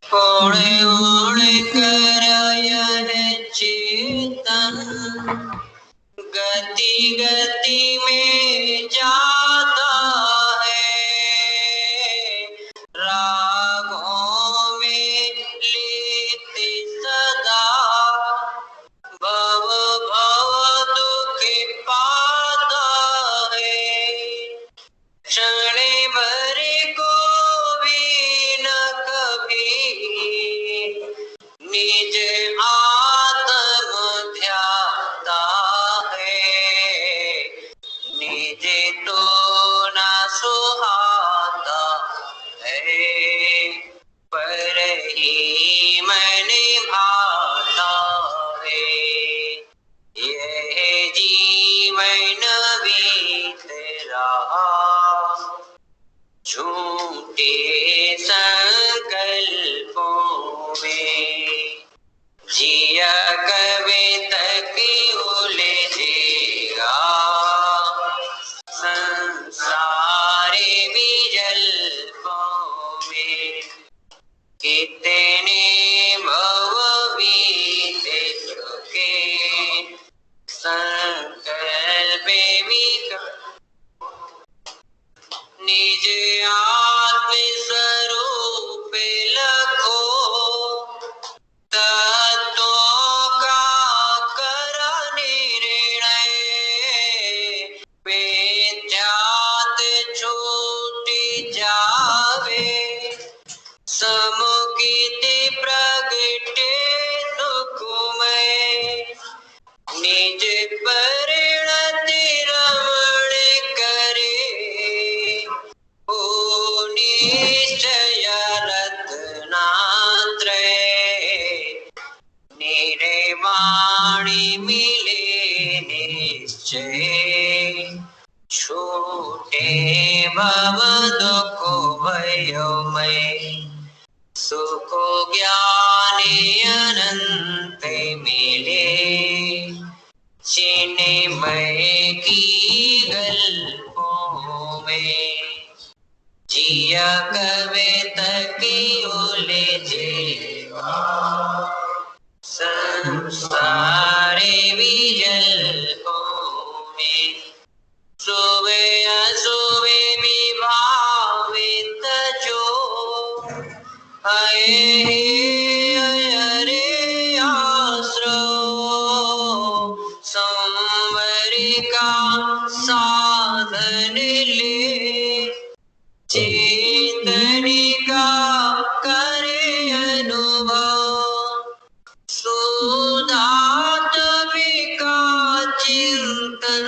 ओढ़े ओढ़े कर यह चेतन गति गति में जाता है। रागों में लेते सदा भव भव दुख पाता है। क्षण भर को भी न कभी निज आत्म ध्याता है। निज तो न सुहाता है पर ही मन भाता है। यह जीवन बीत रहा झूठे संकल्पों में। जिया कभी तक उलझेगा संसारी विजल्पों में। कितने भव बीत चुके संकल्प निज आत्म स्वरूप लखो तत्वों का कर निर्णय। विद्यात छूट जावे समुखित प्रगटे सुखमय। निज परिणति रमण करे ओ निश्चय रत्नात्रय। निर्वाणी मिले निश्चय छूटे भव दुख भयमय। सुख ज्ञानी अनंत मिले चिन्मय की गल्पों में। जिया कवे तक उलझेगा संसारे विजल्पों में। सुबे असुबे विभावित जो अये अरे आश्रो संवर का साधन ले। चेतनी का करे अनुभव सुधात विका चिंतन।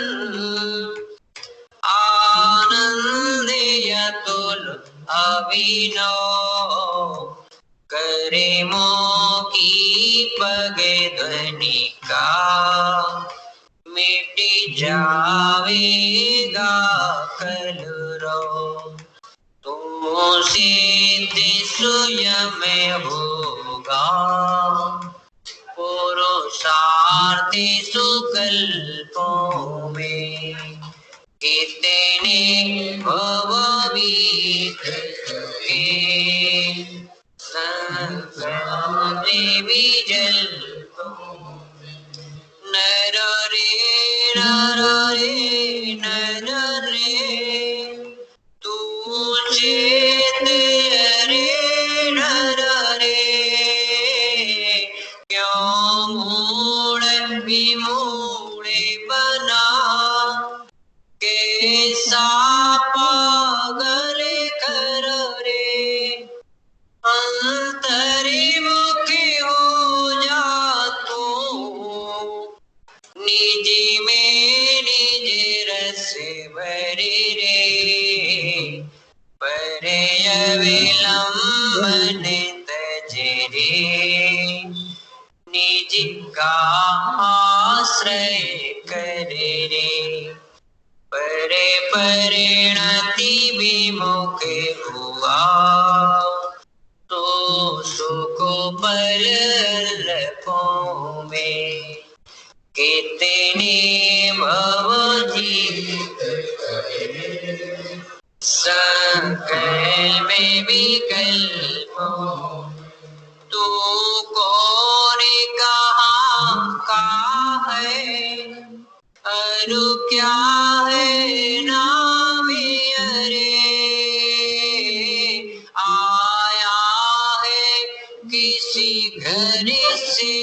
आनंद यतुल अभिनव करे मोकी पगे ध्वनि का। मिट जावेगा कलरव तो सिद्ध स्वयं होगा। पुरुषार्थ सुकल्पों में कितने भव बीत चुके संसार विजल्पों। नर रे नर रे नर रे तू चेत रे नर रे। क्यों मूढ़ विमूढ़ बना कैसा पागल कर रे। अंतर्मुख हो जा तू निज में निज रस भरे रे। पर अविलंबन तज रे निज का आश्रय कर रे। पर परिणति विमुख हुआ तो सुख पल अल्पों में। कितने भव जीत संकल्प विकल्पों। तू कौन कहाँ का है, अरु क्या है नाम अरे, आया है किसी घर से,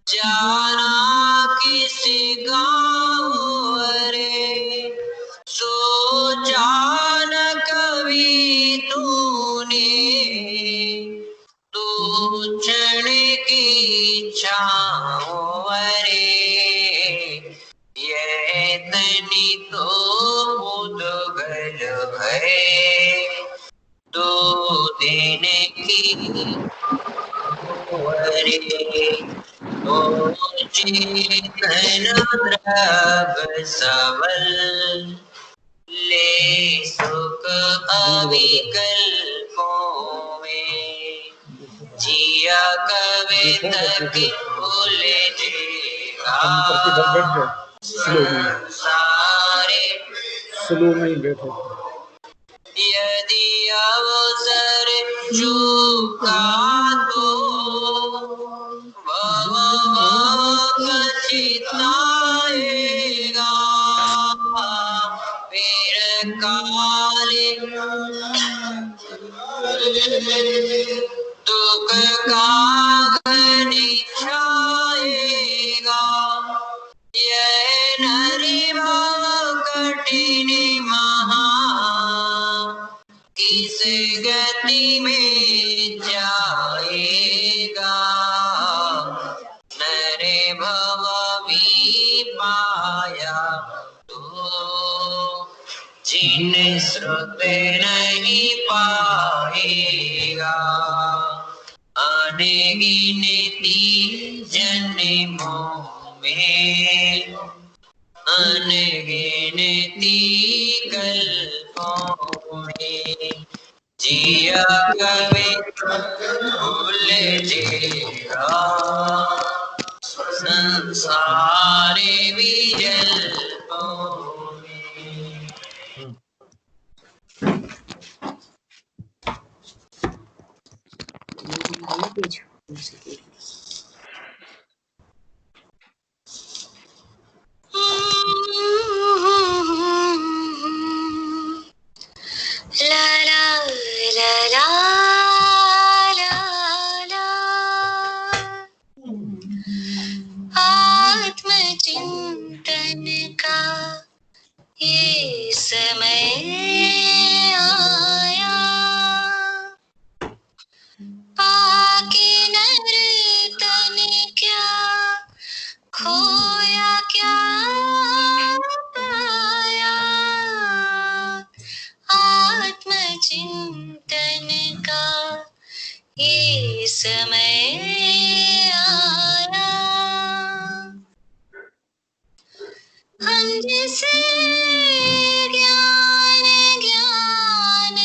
जाना किसी गाँव अरे, सोचा न कभी तूने, तू चढ़ की छाँव अरे, यह तनी तो मुदगल है, दो दिन की अरे, ओ चेतन द्रव सबल, ले सुख अविकल्पों में, जिया कवे तक भूल जेगा, संसारे स्लो में ही बैठे, यदि अवसर चूका तो भव पछताएगा, फिर काले दुख का घन छाएगा, यह नरी भव कठिन महा, किस गति में जाएगा, नरे भव भी पाया तो, जिन श्रुत नहीं पाएगा, अनगिनती जन्मों में, अनगिनती कल्पों में, जिया कभी भूल जेगा, संसारे विजल्पों में। ला ला ला ला ला ला, आत्मचिंतन का ये समय आया, पाके नर तन क्या खोया क्या पाया, आत्मचिंतन का ये समय आया, हम जिसे ज्ञान ज्ञान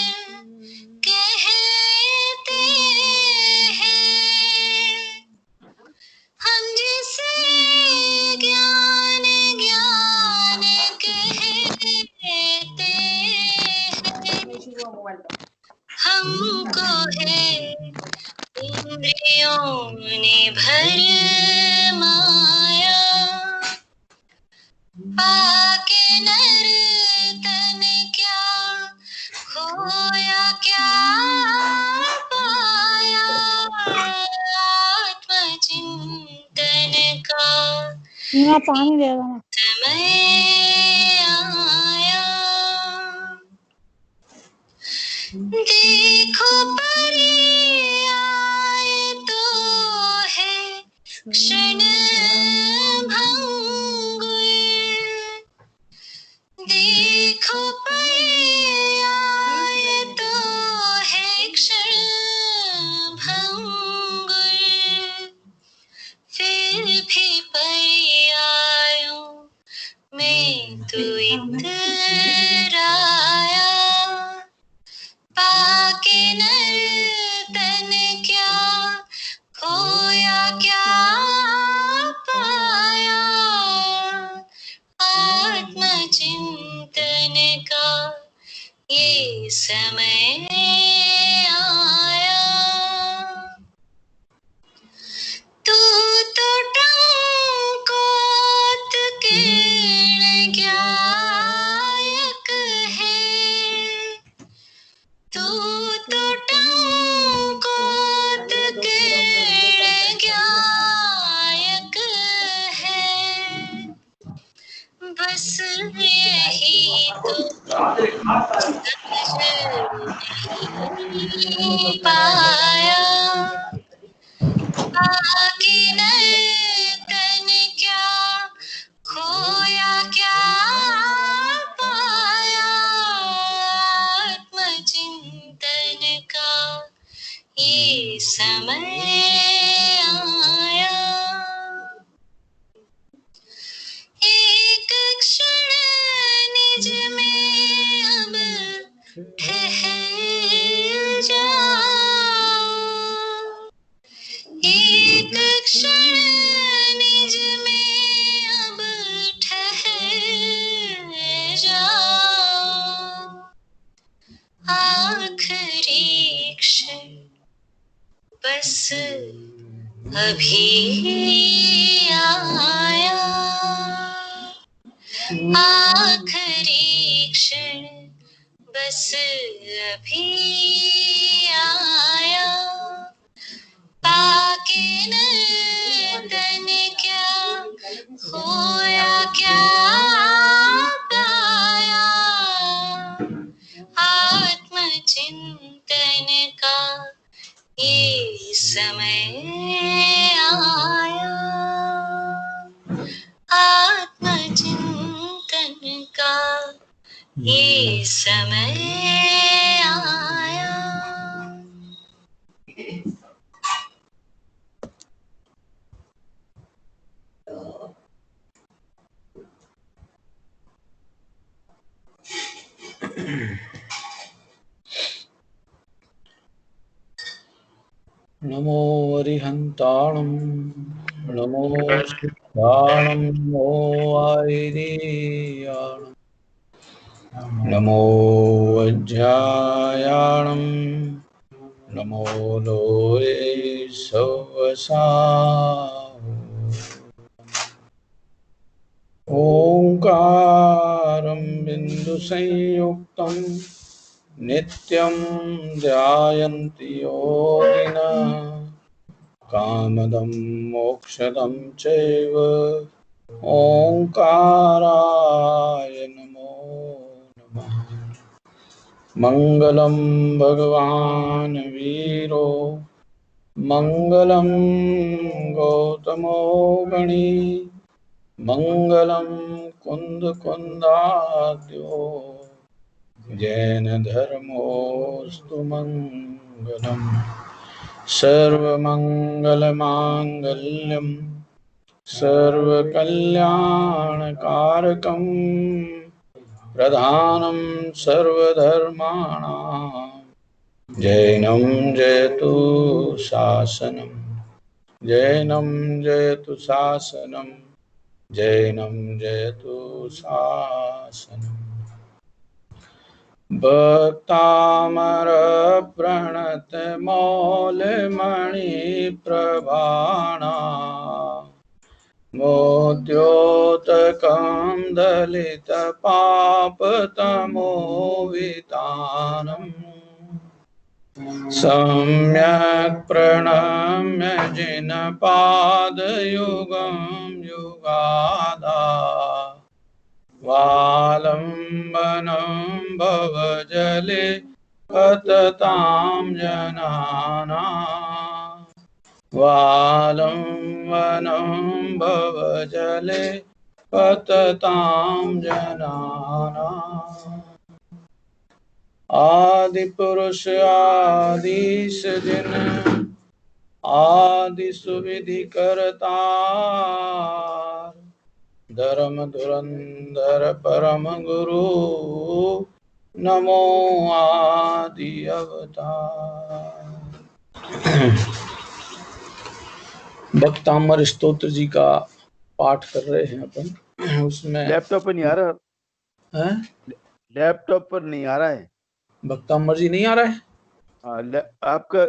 कहते हैं, हम जिसे ज्ञान ज्ञान कहते हैं, हमको है इंद्रियों ने भरमाया, पाके नर तन क्या खोया क्या पाया, आत्मचिंतन का पानी देगा ना समय आया, देखो पर्याय तो है क्षण भंगुर, देखो पर्याय तो है क्षण भंगुर, फिर भी पर्यायों में तू इतराया, पाके नर तन क्या खोया क्या पाया, आत्मचिंतन का ये समय आया, तू तो टंकोत के गायक है, बस यही तो नहीं पाया। बाकी नर्तन क्या खोया क्या पाया, आत्मचिंतन का ये समय आया। एक क्षण निज में अब ठहर जाओ, एक क्षण निज में अब ठहर जाओ। आखिरी क्षण बस अभी आया, आखिरी क्षण बस अभी आया। पाके नर्तन क्या खोया क्या पाया, आत्मचिंतन का ये समय आया, आत्मचिंतन का ये समय आया। नमो अरिहन्ताणं नमो सिद्धाणं नमो आयिरीयाणं नमो वज्रायाणं नमो लोये सवसां। ओंकारं बिन्दुसंयुक्तं नित्यं ध्यायन्ति योगिनः, कामदं मोक्षदं चैव ओंकाराय नमो नमः। मंगलं भगवान् वीरो मंगलं गौतमो गणी, मंगलं कुन्दकुन्दाद्यो जैन धर्मोऽस्तु मंगलम्। सर्वमंगलमांगल्यं सर्वकल्याणकारकं प्रधानं सर्वधर्माणां जैनं जयतु शासनं, जैनं जयतु शासनं, जैनं जयतु शासनम्। भक्तामरप्रणतमौलिमणिप्रभाणा मोद्योतकं दलितपापतमोवितानम्, सम्यक् प्रणम्य जिनपादयुगं युगादा, वालम्बनं भवजले पततां जनानां, वालम्बनं भवजले पततां जनानाम्। आदिपुरुष आदिश जिन आदि सुविधि करतार, धर्म धुरंधर परम गुरु नमो आदि अवतार। भक्तामर स्तोत्र जी का पाठ कर रहे हैं अपन। उसमें लैपटॉप पर नहीं आ रहा है, लैपटॉप पर नहीं आ रहा है। भक्तामर जी नहीं आ रहा है। आपका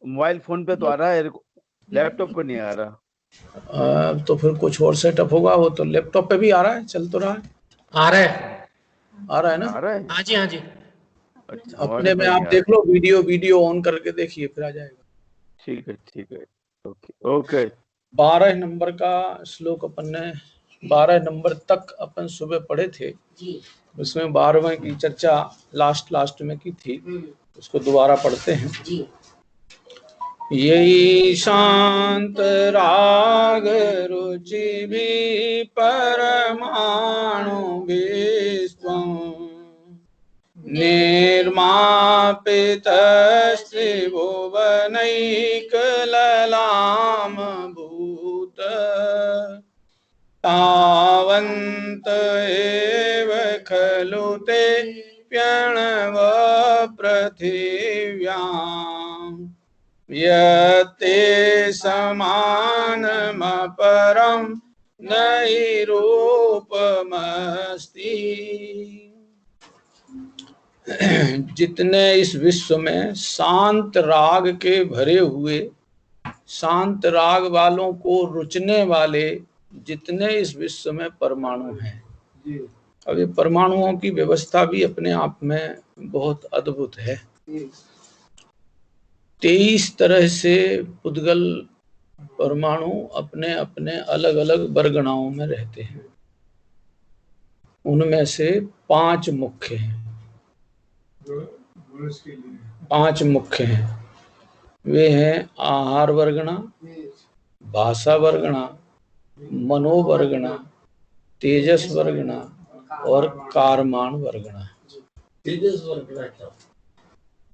मोबाइल फोन पे तो आ रहा है, लैपटॉप पर नहीं आ रहा। तो फिर कुछ और सेटअप होगा। वो तो लैपटॉप पे भी आ रहा है, चल तो रहा है। आ रहा है आ रहा है ना। आ रहा है। हाँ जी हाँ जी। अच्छा, अपने में वाईफाई आप नहीं आ देख रहा। लो, वीडियो ऑन करके देखिए, फिर आ जाएगा। ठीक है, ओके ओके। 12 नंबर का श्लोक अपन ने 12 नंबर तक अपन सुबह पढ़े थे, उसमें 12वें की चर्चा लास्ट में की थी, उसको दोबारा पढ़ते हैं। यही शांत राग रुचि भी परमाणु विश्वम् निर्मापितस्त्रिभुवनैकललाम भूत तावन्त एव खलु ते प्यणव पृथिव्याम् यते समानमपरं नहि रूपमस्ति। जितने इस विश्व में शांत राग के भरे हुए, शांत राग वालों को रुचने वाले जितने इस विश्व में परमाणु हैं, अब ये परमाणुओं की व्यवस्था भी अपने आप में बहुत अद्भुत है। 23 तरह से पुद्गल परमाणु अपने अपने अलग अलग वर्गणाओं में रहते हैं। उनमें से 5 मुख्य हैं, 5 मुख्य हैं। वे हैं आहार वर्गणा, भाषा वर्गणा, मनोवर्गणा, तेजस वर्गणा और कारमान वर्गणा।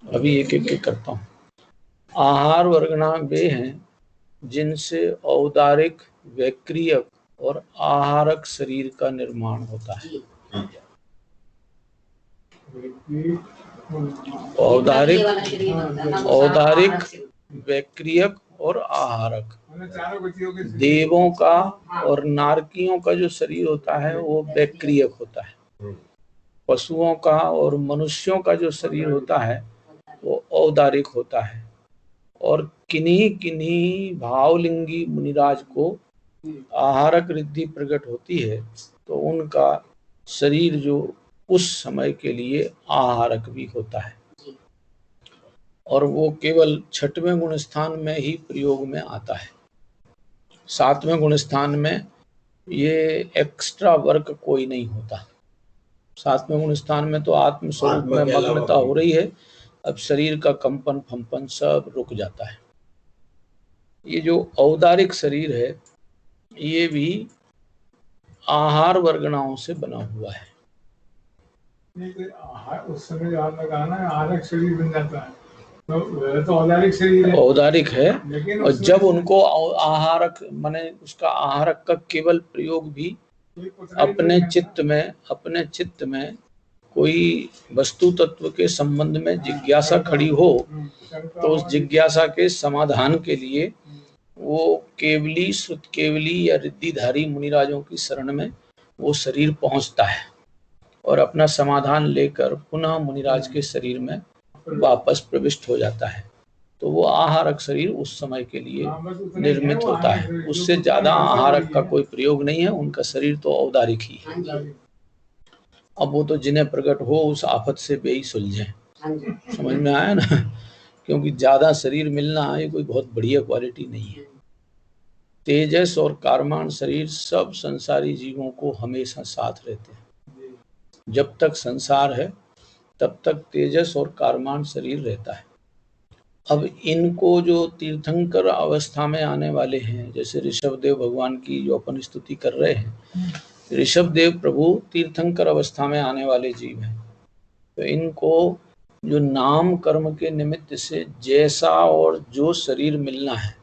अभी एक एक करता हूँ। आहार वर्गणा वे हैं जिनसे औदारिक, वैक्रियक और आहारक शरीर का निर्माण होता है। औदारिक, वैक्रियक और आहारक। देवों का और नारकियों का जो शरीर होता है वो वैक्रियक होता है। पशुओं का और मनुष्यों का जो शरीर होता है वो औदारिक होता है। और किन्हीं भावलिंगी मुनिराज को आहारक रिद्धि प्रकट होती है तो उनका शरीर जो उस समय के लिए आहारक भी होता है, और वो केवल 6वें गुण स्थान में ही प्रयोग में आता है। 7वें गुण स्थान में ये एक्स्ट्रा वर्क कोई नहीं होता। 7वें गुण स्थान में तो आत्म स्वरूप में मग्नता हो रही है, अब शरीर का कंपन फंपन सब रुक जाता है। ये जो औदारिक शरीर है ये भी आहार वर्गणाओं से बना हुआ है। उस समय आपने कहा ना आहारक शरीर बन जाता है, तो औदारिक शरीर है, औदारिक है। और जब उनको आहारक माने उसका आहारक का केवल प्रयोग भी अपने चित्त में कोई वस्तु तत्व के संबंध में जिज्ञासा खड़ी हो तो उस जिज्ञासा के समाधान के लिए वो केवली, श्रुत केवली या रिद्धिधारी मुनिराजों की शरण में वो शरीर पहुंचता है और अपना समाधान लेकर पुनः मुनिराज के शरीर में वापस प्रविष्ट हो जाता है। तो वो आहारक शरीर उस समय के लिए निर्मित होता है। उससे ज्यादा आहारक का कोई प्रयोग नहीं है, उनका शरीर तो औदारिक ही है। अब वो तो जिन्हें प्रकट हो उस आफत से बेही सुलझे। समझ में आया ना? क्योंकि ज्यादा शरीर मिलना ये कोई बहुत बढ़िया क्वालिटी नहीं है। तेजस और कारमान शरीर सब संसारी जीवों को हमेशा साथ रहते हैं। जब तक संसार है तब तक तेजस और कारमान शरीर रहता है। अब इनको जो तीर्थंकर अवस्था में आने वाले हैं, जैसे ऋषभदेव भगवान की जो अपन स्तुति कर रहे हैं, ऋषभदेव प्रभु तीर्थंकर अवस्था में आने वाले जीव हैं। तो इनको जो नाम कर्म के निमित्त से जैसा और जो शरीर मिलना है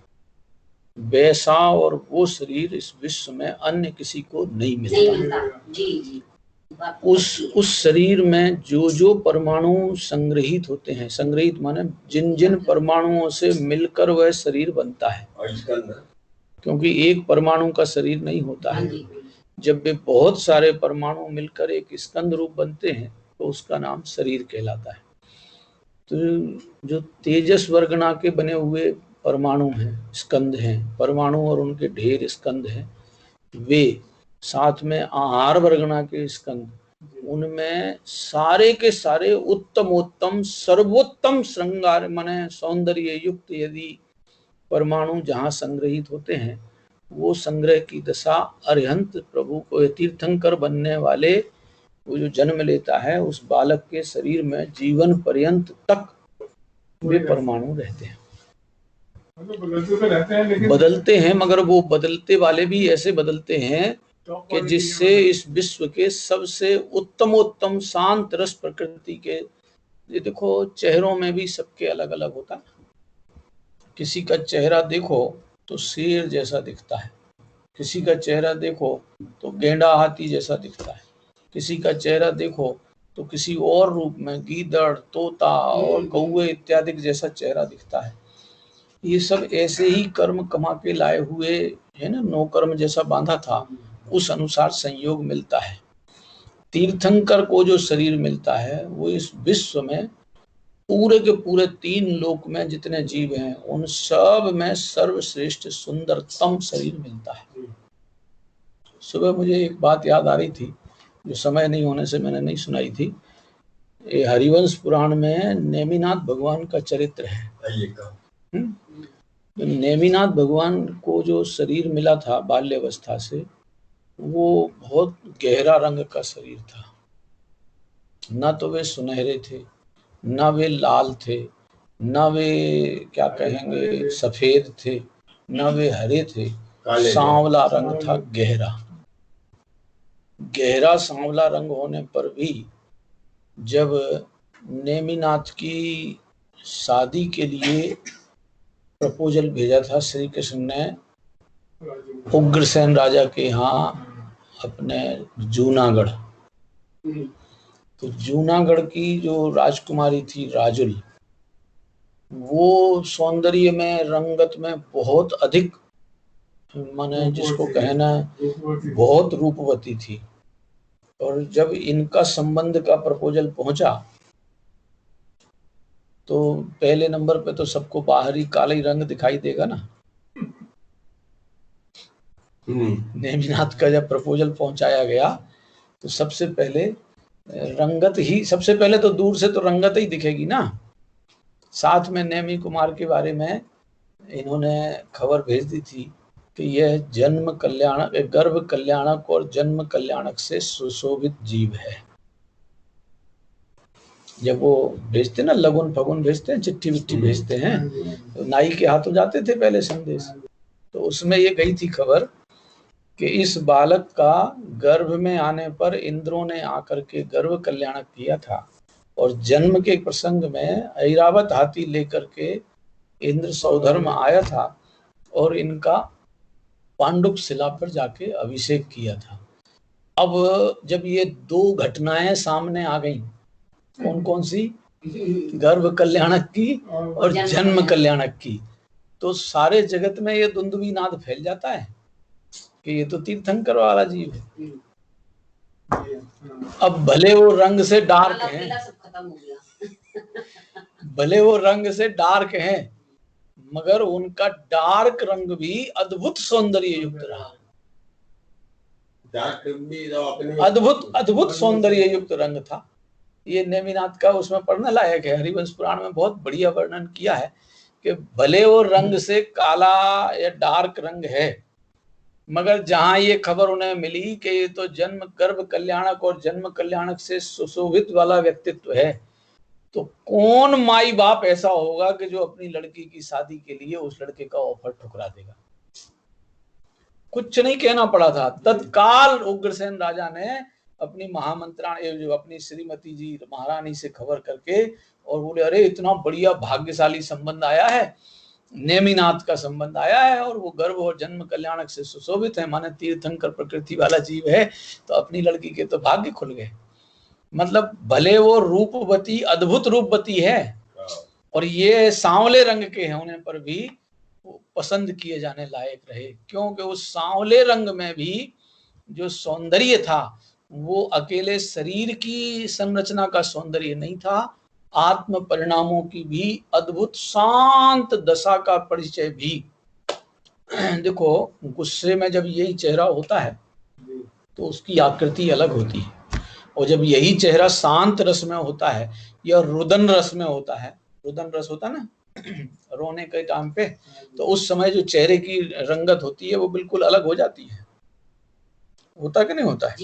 वैसा और वो शरीर इस विश्व में अन्य किसी को नहीं मिलता। उस शरीर में जो परमाणु संग्रहित होते हैं, संग्रहित माने जिन जिन परमाणुओं से मिलकर वह शरीर बनता है, क्योंकि एक परमाणु का शरीर नहीं होता है। जब वे बहुत सारे परमाणु मिलकर एक स्कंद रूप बनते हैं तो उसका नाम शरीर कहलाता है। तो जो तेजस वर्गणा के बने हुए परमाणु हैं, स्कंद हैं, परमाणु और उनके ढेर स्कंद हैं, वे साथ में आहार वर्गणा के स्कंद उनमें सारे के सारे उत्तमोत्तम सर्वोत्तम श्रृंगार माने सौंदर्य युक्त यदि परमाणु जहाँ संग्रहित होते हैं, वो संग्रह की दशा अरिहंत प्रभु को तीर्थंकर बनने वाले वो जो जन्म लेता है उस बालक के शरीर में जीवन पर्यंत तक वे परमाणु रहते हैं। बदलते तो रहते हैं, लेकिन बदलते हैं, मगर वो बदलते वाले भी ऐसे बदलते हैं कि जिससे इस विश्व के सबसे उत्तमोत्तम शांत रस प्रकृति के, ये देखो चेहरों में भी सबके अलग अलग होता है। किसी का चेहरा देखो तो शेर जैसा दिखता है, किसी का चेहरा देखो तो गेंडा हाथी जैसा दिखता है, किसी का चेहरा देखो तो किसी और रूप में गीदड़ तोता और कौवे इत्यादि जैसा चेहरा दिखता है। ये सब ऐसे ही कर्म कमा के लाए हुए है ना, नो कर्म जैसा बांधा था, उस अनुसार संयोग मिलता है। तीर्थंकर को जो शरीर मिलता है वो इस विश्व में पूरे के पूरे 3 लोक में जितने जीव हैं उन सब में सर्वश्रेष्ठ सुंदरतम शरीर मिलता है। सुबह मुझे एक बात याद आ रही थी जो समय नहीं होने से मैंने नहीं सुनाई थी। ये हरिवंश पुराण में नेमिनाथ भगवान का चरित्र है। तो नेमिनाथ भगवान को जो शरीर मिला था बाल्यावस्था से, वो बहुत गहरा रंग का शरीर था। ना तो वे सुनहरे थे, ना वे लाल थे, ना वे क्या कहेंगे सफेद थे, ना वे हरे थे, सांवला रंग था, गहरा गहरा सांवला रंग होने पर भी जब नेमिनाथ की शादी के लिए प्रपोजल भेजा था श्री कृष्ण ने उग्रसेन राजा के यहाँ अपने जूनागढ़, तो जूनागढ़ की जो राजकुमारी थी राजुल, वो सौंदर्य में रंगत में बहुत अधिक माने जिसको कहना बहुत रूपवती थी। और जब इनका संबंध का प्रपोजल पहुंचा तो पहले नंबर पे तो सबको बाहरी काला ही रंग दिखाई देगा ना। नेमिनाथ का जब प्रपोजल पहुंचाया गया तो सबसे पहले रंगत ही, सबसे पहले तो दूर से तो रंगत ही दिखेगी ना। साथ में नेमी कुमार के बारे में इन्होंने खबर भेज दी थी कि यह जन्म कल्याणक, गर्भ कल्याणक और जन्म कल्याणक से सुशोभित जीव है। जब वो भेजते ना लगुन फगुन भेजते हैं, चिट्ठी विट्ठी भेजते हैं, तो नाई के हाथों जाते थे पहले संदेश, तो उसमें ये गई थी खबर कि इस बालक का गर्भ में आने पर इंद्रों ने आकर के गर्भ कल्याणक किया था और जन्म के प्रसंग में ऐरावत हाथी लेकर के इंद्र सौधर्म आया था और इनका पांडुप शिला पर जाके अभिषेक किया था। अब जब ये 2 घटनाएं सामने आ गई, कौन कौन सी, गर्भ कल्याणक की और जन्म कल्याणक की, तो सारे जगत में ये दुंदुभी नाद फैल जाता है कि ये तो तीर्थंकर वाला जीव है। अब भले वो रंग से डार्क हैं, भले वो रंग से डार्क हैं, मगर उनका डार्क रंग भी अद्भुत सौंदर्य युक्त रहा। अद्भुत अद्भुत सौंदर्य युक्त रंग था। ये नेमिनाथ का उसमें पढ़ने लायक है। हरिवंश पुराण में बहुत बढ़िया वर्णन किया है कि भले वो रंग से काला या डार्क रंग है, मगर जहां ये खबर उन्हें मिली कि ये तो जन्म गर्भ कल्याणक और जन्म कल्याणक से सुशोभित वाला व्यक्तित्व है, तो कौन माई बाप ऐसा होगा कि जो अपनी लड़की की शादी के लिए उस लड़के का ऑफर ठुकरा देगा। कुछ नहीं कहना पड़ा था, तत्काल उग्रसेन राजा ने अपनी महामंत्राणी जो अपनी श्रीमती जी महारानी से खबर करके और बोले अरे इतना बढ़िया भाग्यशाली संबंध आया है, नेमिनाथ का संबंध आया है और वो गर्भ और जन्म कल्याणक से सुशोभित है, माने तीर्थंकर प्रकृति वाला जीव है, तो अपनी लड़की के तो भाग्य खुल गए। मतलब भले वो रूपवती अद्भुत रूपवती है और ये सांवले रंग के होने पर भी पसंद किए जाने लायक रहे, क्योंकि उस सांवले रंग में भी जो सौंदर्य था वो अकेले शरीर की संरचना का सौंदर्य नहीं था, आत्म परिणामों की भी अद्भुत शांत दशा का परिचय भी। देखो गुस्से में जब यही चेहरा होता है तो उसकी आकृति अलग होती है, और जब यही चेहरा शांत रस में होता है या रुदन रस में होता है, रुदन रस होता है ना रोने के टाइम पे, तो उस समय जो चेहरे की रंगत होती है वो बिल्कुल अलग हो जाती है, होता कि नहीं होता है।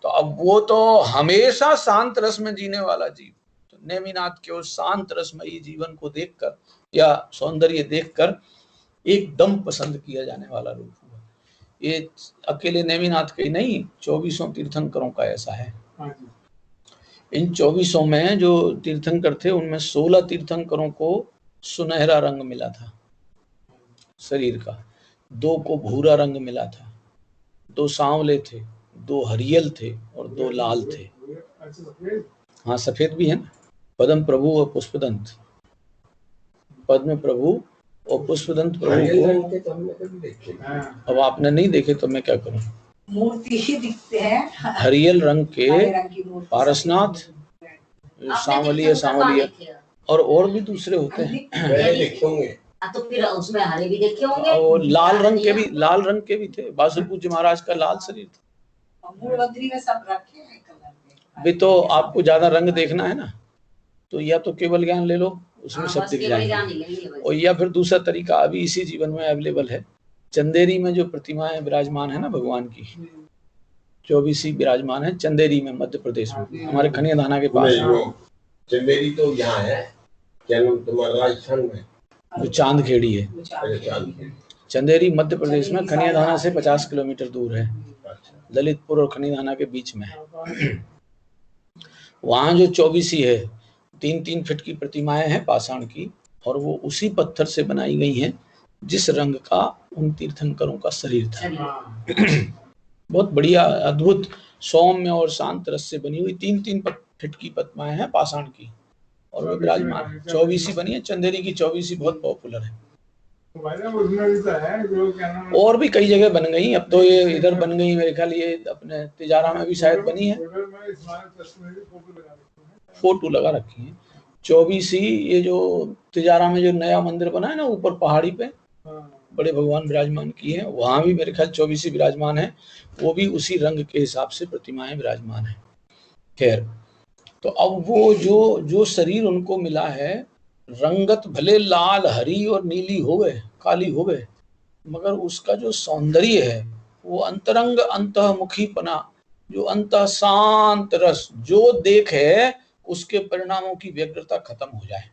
तो अब वो तो हमेशा शांत रस में जीने वाला जीव, तो नेमिनाथ के उस शांत रसमयी जीवन को देखकर या सौंदर्य देखकर एकदम पसंद किया जाने वाला रूप हुआ। ये अकेले नेमिनाथ के नहीं, 24 तीर्थंकरों का ऐसा है। इन 24 में जो तीर्थंकर थे उनमें 16 तीर्थंकरों को सुनहरा रंग मिला था शरीर का, 2 को भूरा रंग मिला था, 2 सांवले थे, 2 हरियल थे और 2 लाल थे। हाँ सफेद भी है ना, पद्म प्रभु और पुष्पदंत, पद्म प्रभु और पुष्पदंत प्रभु को अब आपने नहीं देखे तो मैं क्या करूं। मूर्ति ही दिखते हैं हरियल रंग के पारसनाथ, सांवलिया सांवलिया और भी दूसरे होते हैं। तो फिर उसमें हरे भी देखे होंगे और लाल रंग के भी थे। बासुर पूज्य महाराज का लाल शरीर था। मूलबद्री में सब रखे हैं कलर भी तो आपको ज्यादा रंग देखना है ना, तो या तो केवल ज्ञान ले लो, उसमें सब दिख जाएंगे, और या फिर दूसरा तरीका अभी इसी जीवन में अवेलेबल है। चंदेरी में जो प्रतिमाएं विराजमान है ना भगवान की, 24 विराजमान है चंदेरी में, मध्य प्रदेश में, हमारे खनियाधाना के पास। चंदेरी तो यहाँ है, क्या नाम तुम्हारा, राजस्थान में जो चांदखेड़ी है। चंदेरी मध्य प्रदेश में खनियाधाना से 50 किलोमीटर दूर है, ललितपुर और खनियाधाना के बीच में है। वहां जो 24 है, 3-3 फीट की प्रतिमाएं हैं पाषाण की, और वो उसी पत्थर से बनाई गई हैं जिस रंग का उन तीर्थंकरों का शरीर था। बहुत बढ़िया अद्भुत सौम्य और शांत रस से बनी हुई 3-3 फीट की प्रतिमाएं हैं पाषाण की, और वो विराजमान 24 बनी है। चंदेरी की 24 बहुत पॉपुलर है। और भी कई जगह बन गई, अब तो ये इधर बन गई, मेरे ख्याल ये अपने तिजारा में भी शायद बनी है, फोटो लगा रखी है 24। ये जो तिजारा में जो नया मंदिर बना है ना ऊपर पहाड़ी पे, बड़े भगवान विराजमान की है, वहां भी मेरे ख्याल 24 विराजमान है, वो भी उसी रंग के हिसाब से प्रतिमाएं विराजमान है। खैर, तो अब वो जो शरीर उनको मिला है, रंगत भले लाल हरी और नीली हो गए, काली हो गए, मगर उसका जो सौंदर्य है वो अंतरंग अंतमुखीपना, जो अंत शांत रस जो देख है उसके परिणामों की व्यग्रता खत्म हो जाए,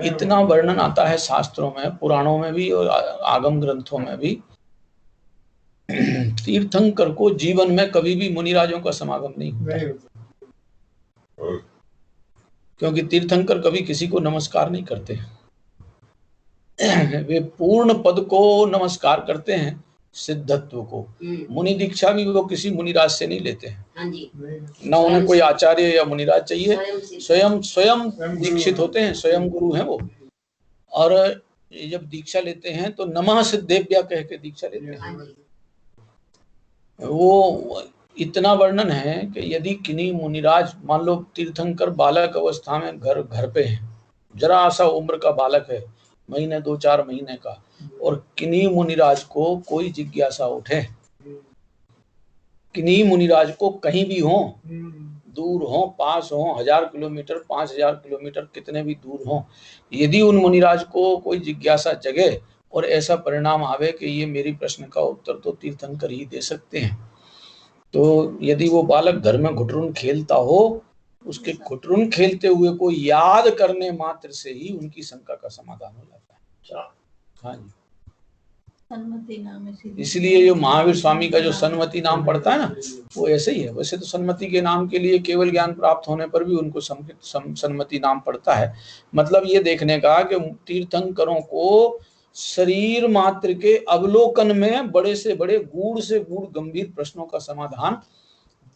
इतना वर्णन आता है शास्त्रों में, पुराणों में भी और आगम ग्रंथों में भी। तीर्थंकर को जीवन में कभी भी मुनिराजों का समागम नहीं होता है, क्योंकि तीर्थंकर कभी किसी को नमस्कार नहीं करते। वे पूर्ण पद को नमस्कार करते हैं, सिद्धत्व को। मुनि दीक्षा भी वो किसी मुनिराज से नहीं लेते हैं, न उन्हें कोई आचार्य या मुनिराज चाहिए, स्वयं दीक्षित होते हैं, स्वयं गुरु हैं वो। और जब दीक्षा लेते हैं तो नमः सिद्धेभ्य कह के दीक्षा लेते हैं। वो इतना वर्णन है कि यदि किन्हीं मुनिराज, मान लो तीर्थंकर बालक अवस्था में घर पे हैं, जरा सा उम्र का बालक है, महीने 2-4 महीने का, और किन्हीं मुनिराज को कोई जिज्ञासा उठे, किन्हीं मुनिराज को कहीं भी हो, दूर हो, पास हो, 1000 किलोमीटर, 5000 किलोमीटर, कितने भी दूर हो, यदि उन मुनिराज को कोई जिज्ञासा जगे और ऐसा परिणाम आवे कि ये मेरी प्रश्न का उत्तर तो तीर्थंकर ही दे सकते हैं, तो यदि वो बालक घर में घुटरुन खेलता हो, उसके घुटरुन खेलते हुए को याद करने मात्र से ही उनकी शंका का समाधान हो जाता है। हाँ जी, सन्मति नाम है, इसलिए जो महावीर स्वामी का जो सन्मति नाम पड़ता है ना, वो ऐसे ही है। वैसे तो सन्मति के नाम के लिए केवल ज्ञान प्राप्त होने पर भी उनको सन्मति नाम पड़ता है। मतलब ये देखने का कि तीर्थंकरों को शरीर मात्र के अवलोकन में बड़े से बड़े गूढ़ से गूढ़ गंभीर प्रश्नों का समाधान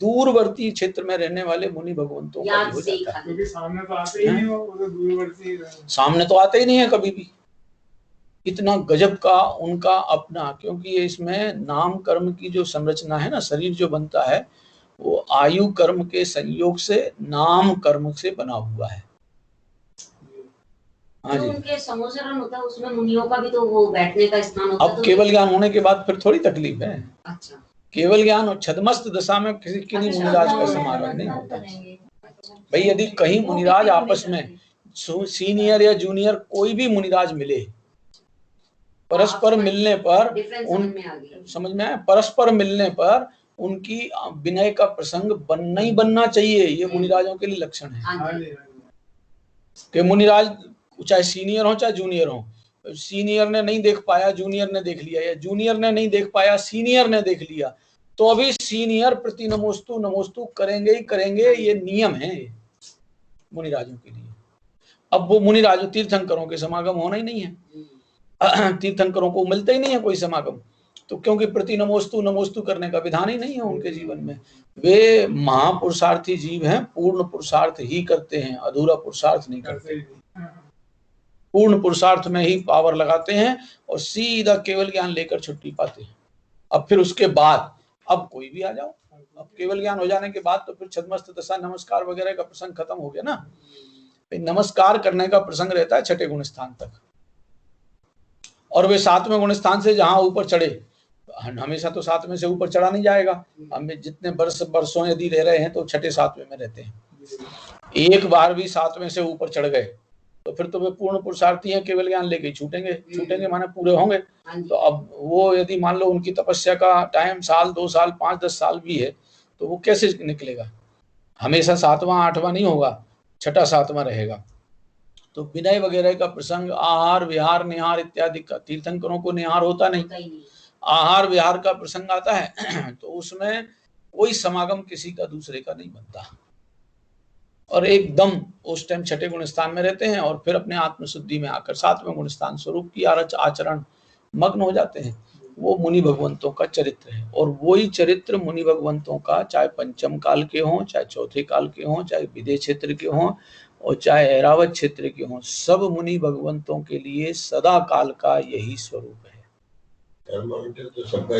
दूरवर्ती क्षेत्र में रहने वाले मुनि भगवंतों का हो जाता है। सामने तो आते ही नहीं, वो दूरवर्ती सामने तो आते ही नहीं है कभी भी। इतना गजब का उनका अपना, क्योंकि ये इसमें नाम कर्म की जो संरचना है ना, शरीर जो बनता है वो आयु कर्म के संयोग से नाम कर्म से बना हुआ है। हाँ जी, उनके समोसरण होता है, उसमें मुनियों का भी तो वो बैठने का स्थान होता है। अब केवल ज्ञान होने के बाद फिर थोड़ी तकलीफ है। अच्छा, केवल ज्ञान और छद्मस्त दशा में किन्हीं मुनिराज का समागम नहीं होता। भाई यदि कहीं मुनिराज आपस में सीनियर या जूनियर कोई भी मुनिराज मिले, परस्पर मिलने पर समझ में आया, परस्पर मिलने पर उनकी विनय का प्रसंग बनना ही बनना चाहिए। ये मुनिराजों के लिए लक्षण है कि मुनिराज चाहे सीनियर हो चाहे जूनियर हो, सीनियर ने नहीं देख पाया जूनियर ने देख लिया, या जूनियर ने नहीं देख पाया सीनियर ने देख लिया, तो अभी सीनियर प्रति नमोस्तु नमोस्तु करेंगे ही करेंगे। ये नियम है मुनिराजों के लिए। अब वो मुनिराजों तीर्थंकरों के समागम होना ही नहीं है, तीर्थंकरों को मिलता ही नहीं है कोई समागम, तो क्योंकि प्रति नमोस्तु नमोस्तु करने का विधान ही नहीं है उनके जीवन में। वे महापुरुषार्थी जीव हैं, पूर्ण पुरुषार्थ ही करते हैं, अधूरा पुरुषार्थ नहीं करते। पूर्ण पुरुषार्थ में ही पावर लगाते हैं और सीधा केवल ज्ञान लेकर छुट्टी पाते हैं। अब फिर उसके बाद अब कोई भी आ जाओ, अब केवल ज्ञान हो जाने के बाद तो फिर छद्मस्त दशा नमस्कार वगैरह का प्रसंग खत्म हो गया ना। नमस्कार करने का प्रसंग रहता है छठे गुण स्थान तक, और वे सातवें गुण स्थान से जहां ऊपर चढ़े, हमेशा तो सातवें से ऊपर चढ़ा नहीं जाएगा। हम जितने वर्षों यदि रह रहे हैं तो छठे सातवें में रहते हैं। एक बार भी सातवें से ऊपर चढ़ गए तो फिर तो वे पूर्ण पुरुषार्थी हैं, केवल ज्ञान लेके छूटेंगे, छूटेंगे माने पूरे होंगे। तो अब वो यदि मान लो उनकी तपस्या का टाइम साल 2 साल 5-10 साल भी है तो वो कैसे निकलेगा? हमेशा 7वां 8वां नहीं होगा, छठा 7वां रहेगा। तो विनय वगैरह का प्रसंग, आहार विहार निहार इत्यादि का, तीर्थंकरों को निहार होता नहीं, आहार विहार का प्रसंग आता है तो उसमें कोई समागम किसी का दूसरे का नहीं बनता, और एकदम उस टाइम छठे गुण स्थान में रहते हैं और फिर अपने आत्मशुद्धि में आकर 7वें गुण स्थान स्वरूप की आचरण मग्न हो जाते हैं। वो मुनि भगवंतों का चरित्र है, और वही चरित्र मुनि भगवंतों का चाहे पंचम काल के हों, चाहे चौथे काल के हों, चाहे विदेह क्षेत्र के हों और चाहे ऐरावत क्षेत्र के हों, सब मुनि भगवंतों के लिए सदा काल का यही स्वरूप है।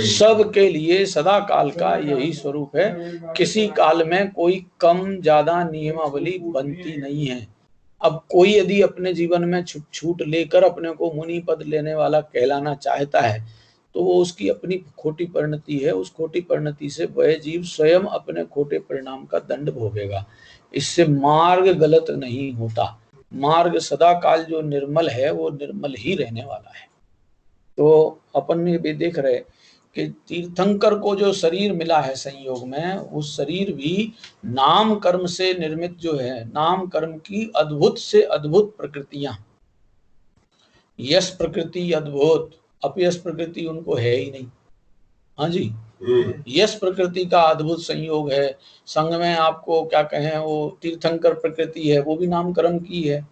सब के लिए सदा काल का यही स्वरूप है। किसी काल में कोई कम ज्यादा नियमावली बनती नहीं है। अब कोई यदि अपने जीवन में छूट लेकर अपने को मुनि पद लेने वाला कहलाना चाहता है तो वो उसकी अपनी खोटी परिणति है। उस खोटी परिणति से वह जीव स्वयं अपने खोटे परिणाम का दंड भोगेगा। इससे मार्ग गलत नहीं होता। मार्ग सदा काल जो निर्मल है वो निर्मल ही रहने वाला है। तो अपन ने भी देख रहे कि तीर्थंकर को जो शरीर मिला है संयोग में, उस शरीर भी नाम कर्म से निर्मित जो है, नाम कर्म की अद्भुत से अद्भुत प्रकृतियां, यश प्रकृति अद्भुत, अपयश प्रकृति उनको है ही नहीं। हाँ जी, यश प्रकृति का अद्भुत संयोग है। संग में आपको क्या कहें, वो तीर्थंकर प्रकृति है, वो भी नाम कर्म की है।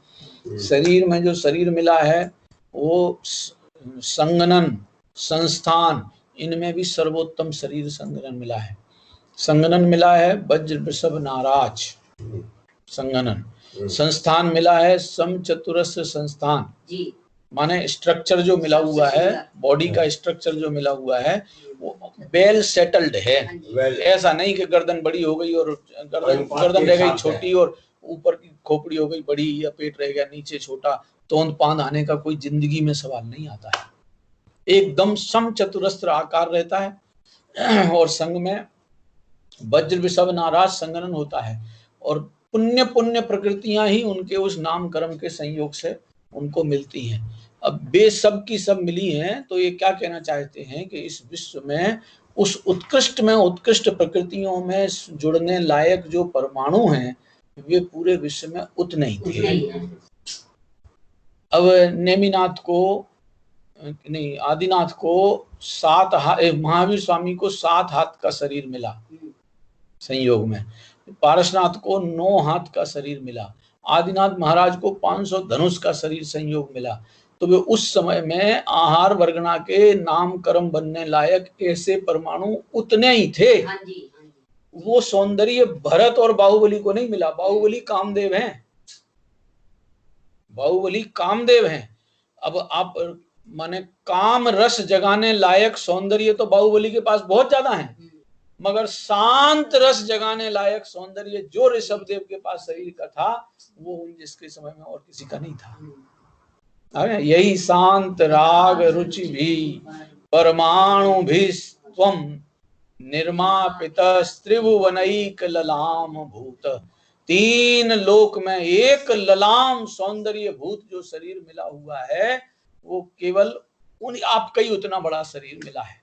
शरीर में जो शरीर मिला है वो संगनन संस्थान, इनमें भी सर्वोत्तम शरीर संगनन मिला है। संगनन मिला है वज्र वृषभ नाराज संगनन, संस्थान मिला है सम चतुरस्र संस्थान, माने स्ट्रक्चर जो मिला हुआ है, बॉडी का स्ट्रक्चर जो मिला हुआ है वो वेल सेटल्ड है। ऐसा नहीं कि गर्दन बड़ी हो गई और गर्दन रह गई छोटी और ऊपर की खोपड़ी हो गई बड़ी या पेट रह गया नीचे छोटा, तोंद पांद आने का कोई जिंदगी में सवाल नहीं आता है। एकदम सम चतुरस्र आकार रहता है और संग में वज्र वृषभ नाराज संगनन होता है, और पुण्य पुण्य प्रकृतियां ही उनके उस नाम कर्म के संयोग से उनको मिलती हैं। अब वे सब की सब मिली हैं तो ये क्या कहना चाहते हैं कि इस विश्व में उस उत्कृष्ट में उत्कृष्ट प्रकृतियों में जुड़ने लायक जो परमाणु हैं वे पूरे विश्व में उतने ही थे। अब नेमिनाथ को नहीं, आदिनाथ को 7 हाथ, महावीर स्वामी को 7 हाथ का शरीर मिला संयोग में, पारसनाथ को 9 हाथ का शरीर मिला, आदिनाथ महाराज को 500 धनुष का शरीर संयोग मिला। तो वे उस समय में आहार वर्गना के नाम कर्म बनने लायक ऐसे परमाणु उतने ही थे। वो सौंदर्य भरत और बाहुबली को नहीं मिला। बाहुबली कामदेव हैं, बाहुबली कामदेव हैं। अब आप माने काम रस जगाने लायक सौंदर्य तो बाहुबली के पास बहुत ज्यादा है, मगर शांत रस जगाने लायक सौंदर्य जो ऋषभदेव के पास शरीर का था वो जिसके समय में और किसी का नहीं था। यही शांत राग रुचि भी परमाणु भी त्वम निर्मापित त्रिभुवनैक ललाम भूत। 3 लोक में एक ललाम सौंदर्य भूत जो शरीर मिला हुआ है वो केवल आपका ही उतना बड़ा शरीर मिला है,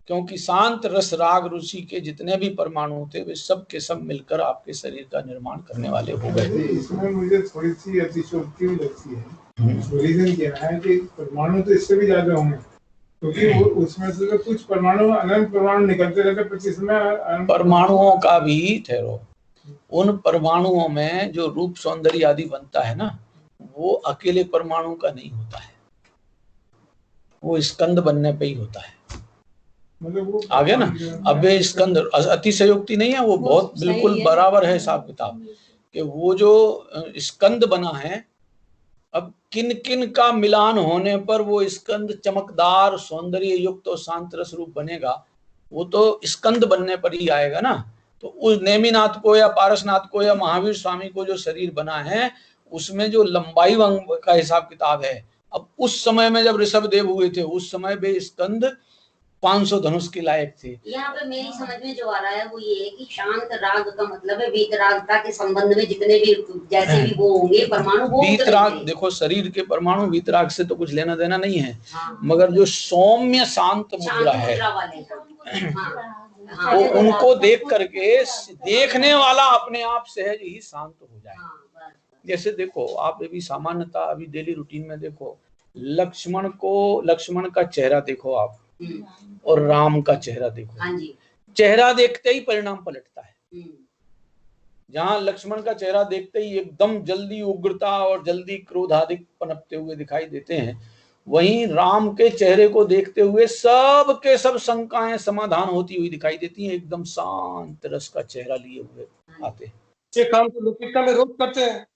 क्योंकि शांत रस राग रुचि के जितने भी परमाणु थे वे सब के सब मिलकर आपके शरीर का निर्माण करने वाले हो गए। इसमें मुझे थोड़ी सी अतिशयोक्ति भी लगती है। रीजन क्या है कि परमाणु तो इससे भी ज्यादा होंगे, क्योंकि वो उसमें से कुछ परमाणु अनंत परमाणु निकलते रहते प्रति समय। परमाणुओं का भी ठहरो, उन परमाणुओं में जो रूप सौंदर्य आदि बनता है ना, वो अकेले परमाणु का नहीं होता है, वो स्कंद बनने पे ही होता है। मतलब आ गया ना। अब ये स्कंद अतिशयोक्ति नहीं है, वो बहुत बिल्कुल बराबर है हिसाब किताब कि वो जो स्कंद बना है, अब किन किन का मिलान होने पर वो स्कंद चमकदार सौंदर्य युक्त और शांत रस रूप बनेगा, वो तो स्कंद बनने पर ही आएगा ना। तो उस नेमिनाथ को या पारसनाथ को या महावीर स्वामी को जो शरीर बना है उसमें जो लंबाई का हिसाब किताब है, अब उस समय में जब ऋषभ देव हुए थे उस समय वे स्कंद 500 धनुष के लायक थे। यहाँ पे मेरी समझ में जो आ रहा है वो ये है कि शांत राग का मतलब है वीतरागता के संबंध में जितने भी जैसे भी वो होंगे परमाणु, वो वीतराग देखो शरीर के परमाणु वीतराग से तो कुछ लेना देना नहीं है। हाँ। मगर जो सौम्य शांत मुद्रा है वो उनको देख करके देखने वाला अपने आप सहज ही शांत हो जाए। जैसे देखो आप अभी सामान्यता अभी डेली रूटीन में देखो, लक्ष्मण का चेहरा देखो आप और राम का चेहरा देखो। हाँ जी। चेहरा देखते ही परिणाम पलटता है। जहां लक्ष्मण का चेहरा देखते ही एकदम जल्दी उग्रता और जल्दी क्रोध आदि पनपते हुए दिखाई देते हैं, वहीं राम के चेहरे को देखते हुए सब के सब शंकाएं समाधान होती हुई दिखाई देती हैं, एकदम शांत रस का चेहरा लिए हुए आते हैं। ये काम तो लौकिकता में रोज करते हैं।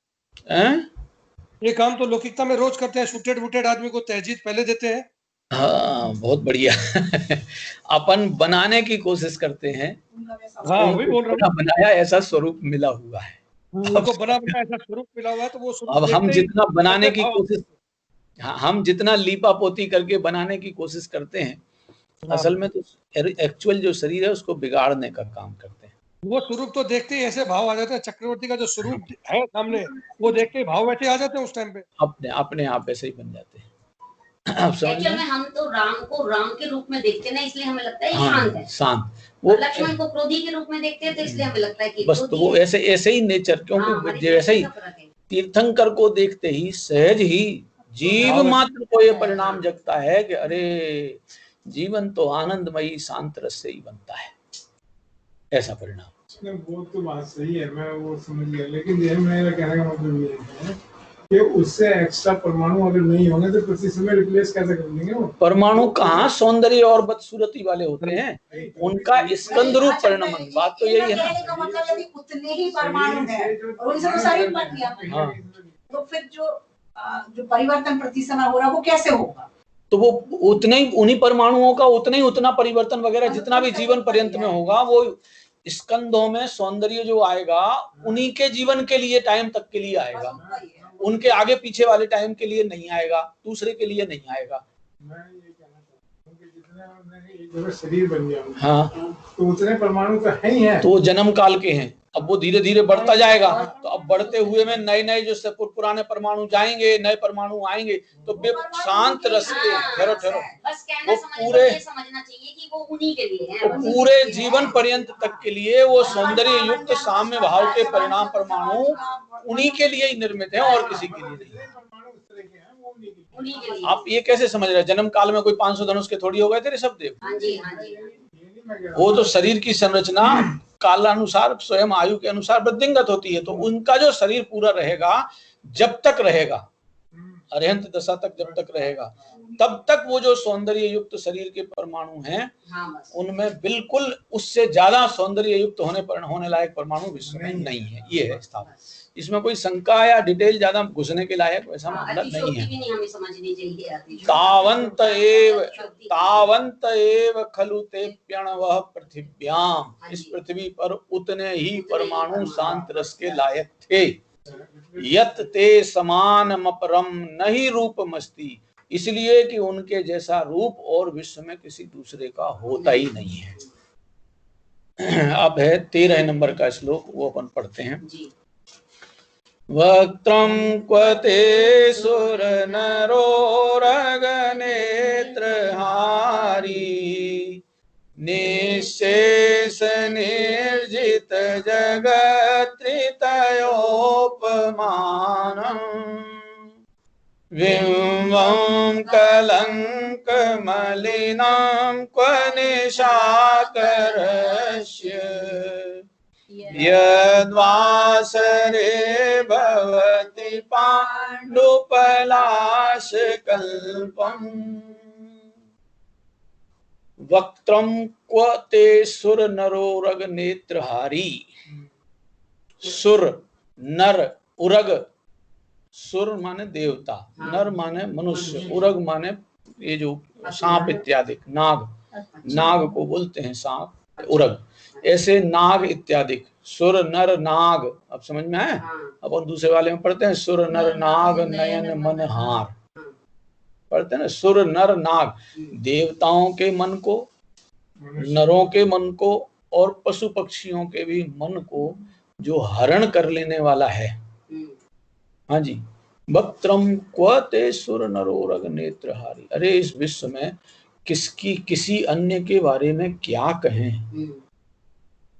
ये काम तो लौकिकता में रोज करते हैं, शूटेड वूटेड आदमी को तहजीद पहले देते हैं। हाँ बहुत बढ़िया अपन बनाने की कोशिश करते हैं। हाँ वही बोल रहा हूँ, बनाया ऐसा स्वरूप मिला हुआ है, उनको बना ऐसा स्वरूप मिला हुआ है, तो वो स्वरूप अब हम जितना बनाने की कोशिश, हम जितना लीपा पोती करके बनाने की कोशिश करते हैं, असल में तो एक्चुअल जो शरीर है उसको बिगाड़ने का काम करते हैं। वो स्वरूप तो देखते ही ऐसे भाव आ जाते हैं, चक्रवर्ती का जो स्वरूप है सामने वो देखते ही भाव वैसे आ जाते हैं उस टाइम पे, अपने आप ऐसे ही बन जाते हैं। एक्चुअल में हम तो राम को राम के रूप में देखते हैं ना, इसलिए हमें लगता है शांत है, शांत। वो लक्ष्मण को क्रोधी के रूप में देखते हैं तो इसलिए हमें लगता है कि बस तो वो ऐसे ही नेचर, क्योंकि जैसे ही तीर्थंकर को देखते ही सहज ही जीव मात्र को ये परिणाम जगता है कि अरे जीवन तो आनंदमयी शांत रस से ही बनता है, ऐसा परिणाम। वो तो बात सही है, मैं वो समझ गया, लेकिन मेरा कहने का मतलब ये है कि उससे एक्स्ट्रा परमाणु अगर नहीं होंगे तो प्रति समय रिप्लेस कैसे कर देंगे? वो परमाणु कहाँ सौंदर्य और बदसूरती वाले होते हैं, उनका स्कंद रूप परिणाम। बात तो यही है ना, मतलब यदि उतने ही परमाणु हैं और उनसे तो शरीर बन गया, तो फिर जो परिवर्तन प्रति समय हो रहा है वो कैसे होगा? तो वो उतने ही उन्हीं परमाणुओं का उतना परिवर्तन वगैरह जितना भी जीवन पर्यंत में होगा, वो स्कंदों में सौंदर्य जो आएगा उन्हीं के जीवन के लिए टाइम तक के लिए आएगा, उनके आगे पीछे वाले टाइम के लिए नहीं आएगा, दूसरे के लिए नहीं आएगा। मैं ये कहना चाहता हूँ कि जितने एक जगह शरीर बन गया, हाँ तो उतने परमाणु तो है ही है, तो जन्म काल के हैं। अब वो धीरे धीरे बढ़ता जाएगा, तो अब बढ़ते हुए में नए नए जो पुराने परमाणु जाएंगे, नए परमाणु आएंगे, तो शांत रस के ठहरो वो पूरे समझना चाहिए कि वो उन्हीं के लिए है, पूरे जीवन पर्यंत तक के लिए वो सौंदर्य युक्त साम्य भाव के परिणाम परमाणु उन्हीं के लिए ही निर्मित है और किसी के लिए नहीं। आप ये कैसे समझ रहे हैं? जन्म काल में कोई 500 धनुष के थोड़ी हो गए थे ऋषभ देव? वो तो शरीर की संरचना कालानुसार स्वयं आयु के अनुसार वृद्धिंगत होती है, तो उनका जो शरीर पूरा रहेगा, जब तक रहेगा, अरहंत दशा तक जब तक रहेगा, तब तक वो जो सौंदर्य युक्त शरीर के परमाणु हैं, उनमें बिल्कुल उससे ज्यादा सौंदर्य युक्त होने लायक परमाणु विश्व में नहीं है। ये है स्थापना, इसमें कोई शंका या डिटेल ज्यादा घुसने के लायक वैसा मतलब नहीं है। तावंत एव खलु ते प्यणवः पृथिव्याम, इस पृथ्वी पर उतने ही परमाणु शांत रस के लायक थे। यत ते समानमपरम नहीं रूपमस्ति, इसलिए कि उनके जैसा रूप और विश्व में किसी दूसरे का होता ही नहीं है। अब है 13 नंबर का श्लोक, वो अपन पढ़ते हैं। जी। वक्त्रं क्वते सुर नरो रग नेत्रहारी निःशेष निर्जित जगत्त्रितयोपमानम् विम्बं कलंक मलिनां क्व निशाकरस्य यद्वासरे भवति पाण्डुपलाशकल्पम् वक्त्रं क्व ते सुर नरो रग नेत्रहारी। सुर नर उरग, सुर माने देवता, नर माने मनुष्य, उरग माने ये जो सांप इत्यादि, नाग, नाग को बोलते हैं सांप उरग, ऐसे नाग इत्यादि, सुर नर नाग। अब समझ में आया? अब और दूसरे वाले में पढ़ते हैं सुर नर नाग नयन मन हार, पढ़ते हैं ना, सुर नर नाग, देवताओं के मन को, नरों के मन को और पशु पक्षियों के भी मन को जो हरण कर लेने वाला है। हाँ जी, वक्त्रम क्व ते सुर नरो रग नेत्रहारी। अरे इस विश्व में किसी अन्य के बारे में क्या कहें।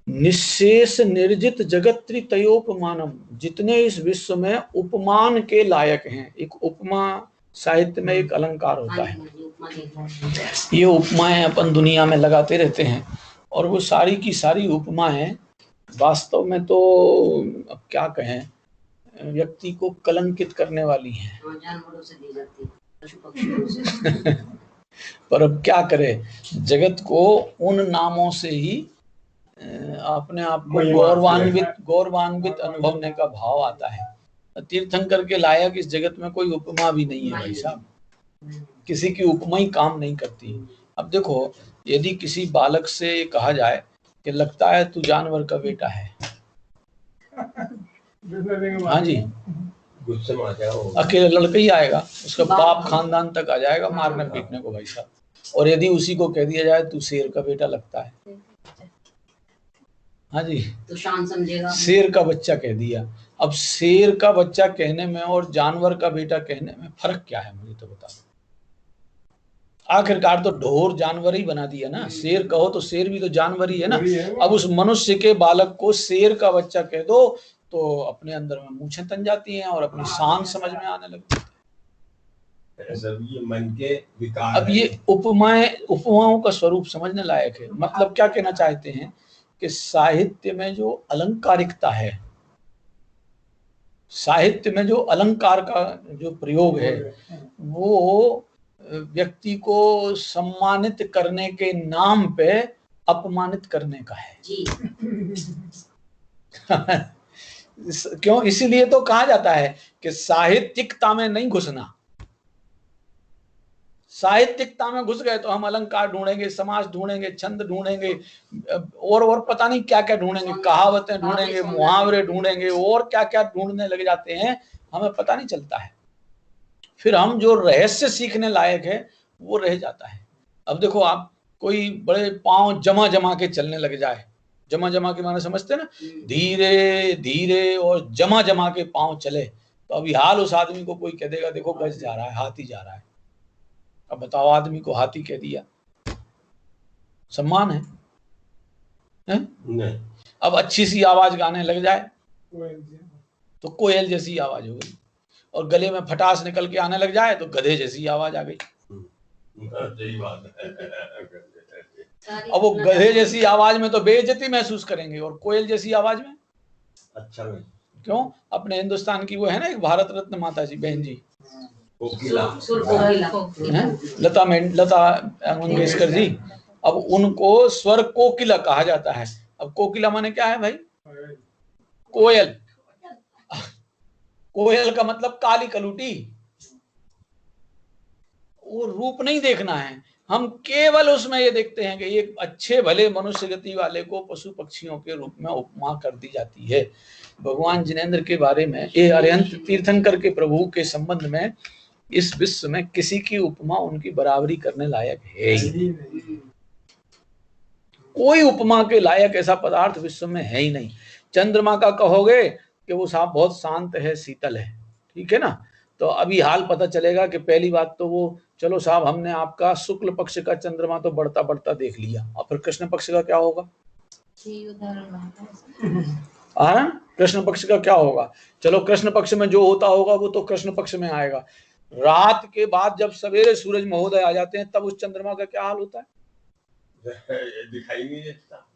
निःशेष निर्जित जगत्त्रितयोपमानम, जितने इस विश्व में उपमान के लायक हैं। एक उपमा साहित्य में एक अलंकार होता है। ये उपमाएं अपन दुनिया में लगाते रहते हैं और वो सारी की सारी उपमाएं वास्तव में तो अब क्या कहें, व्यक्ति को कलंकित करने वाली हैं। जानवरों से दी जाती, पशु पक्षियों से। पर अब क्या करे, जगत को उन नामों से ही अपने आप को गौरवान्वित अनुभवने का भाव आता है। तीर्थंकर के लायक इस जगत में कोई उपमा भी नहीं है भाई साहब, किसी की उपमा ही काम नहीं करती। अब देखो, यदि किसी बालक से कहा जाए कि लगता है तू जानवर का बेटा है, हाँ जी, गुस्से में आ जाओ, अकेले लड़का ही आएगा, उसका बाप खानदान तक आ जाएगा मारने पीटने को भाई साहब। और यदि उसी को कह दिया जाए तू शेर का बेटा लगता है, हाँ जी, तो शान समझेगा, शेर का बच्चा कह दिया। अब शेर का बच्चा कहने में और जानवर का बेटा कहने में फर्क क्या है, मुझे तो बता दो। आखिरकार तो ढोर जानवर ही बना दिया ना, शेर कहो तो शेर भी तो जानवर ही है ना। अब उस मनुष्य के बालक को शेर का बच्चा कह दो तो अपने अंदर में मूंछें तन जाती हैं और अपनी शान समझ में आने लगती है। ये मन के विकार। अब ये उपमाओं का स्वरूप समझने लायक है। मतलब क्या कहना चाहते हैं कि साहित्य में जो अलंकारिकता है, साहित्य में जो अलंकार का जो प्रयोग है, वो व्यक्ति को सम्मानित करने के नाम पे अपमानित करने का है जी। क्यों? इसीलिए तो कहा जाता है कि साहित्यिकता में नहीं घुसना। साहित्यिकता में घुस गए तो हम अलंकार ढूंढेंगे, समास ढूंढेंगे, छंद ढूंढेंगे और पता नहीं क्या क्या ढूंढेंगे, कहावतें ढूंढेंगे, मुहावरे ढूंढेंगे और क्या क्या ढूंढने लग जाते हैं, हमें पता नहीं चलता है। फिर हम जो रहस्य सीखने लायक है वो रह जाता है। अब देखो, आप कोई बड़े पांव जमा जमा के चलने लग जाए, जमा जमा के माने समझते ना, धीरे धीरे और जमा जमा के पांव चले, तो अभी हाल उस आदमी को कोई कह देगा देखो गज जा रहा है, हाथी जा रहा है। अब बताओ, आदमी को हाथी कह दिया, सम्मान है? नहीं। अब अच्छी सी आवाज गाने लग जाए तो कोयल जैसी आवाज हो गई, और गले में फटास निकल के आने लग जाए तो गधे जैसी आवाज आ गई। सही बात है। अब वो गधे जैसी आवाज में तो बेइज्जती महसूस करेंगे और कोयल जैसी आवाज में अच्छा नहीं। क्यों? अपने हिंदुस्तान की वो है ना एक भारत रत्न माता जी, बहन जी, लता मंगेशकर जी। अब उनको स्वर कोकिला कहा जाता है। अब कोकिला माने क्या है भाई? कोयल। कोयल का मतलब काली कलूटी। वो रूप नहीं देखना है, हम केवल उसमें ये देखते हैं कि एक अच्छे भले मनुष्य गति वाले को पशु पक्षियों के रूप में उपमा कर दी जाती है। भगवान जिनेंद्र के बारे में, ये अरिहंत तीर्थंकर के प्रभु के संबंध में इस विश्व में किसी की उपमा उनकी बराबरी करने लायक है ही। कोई उपमा के लायक ऐसा पदार्थ विश्व में है ही नहीं। चंद्रमा का कहोगे कि वो साहब बहुत शांत है, शीतल है, ठीक है ना, तो अभी हाल पता चलेगा कि पहली बात तो वो, चलो साहब हमने आपका शुक्ल पक्ष का चंद्रमा तो बढ़ता बढ़ता देख लिया, और फिर कृष्ण पक्ष का क्या होगा? कृष्ण पक्ष का क्या होगा? चलो कृष्ण पक्ष में जो होता होगा वो तो कृष्ण पक्ष में आएगा। रात के बाद जब सवेरे सूरज महोदय आ जाते हैं तब उस चंद्रमा का क्या हाल होता है? दिखाई नहीं देता।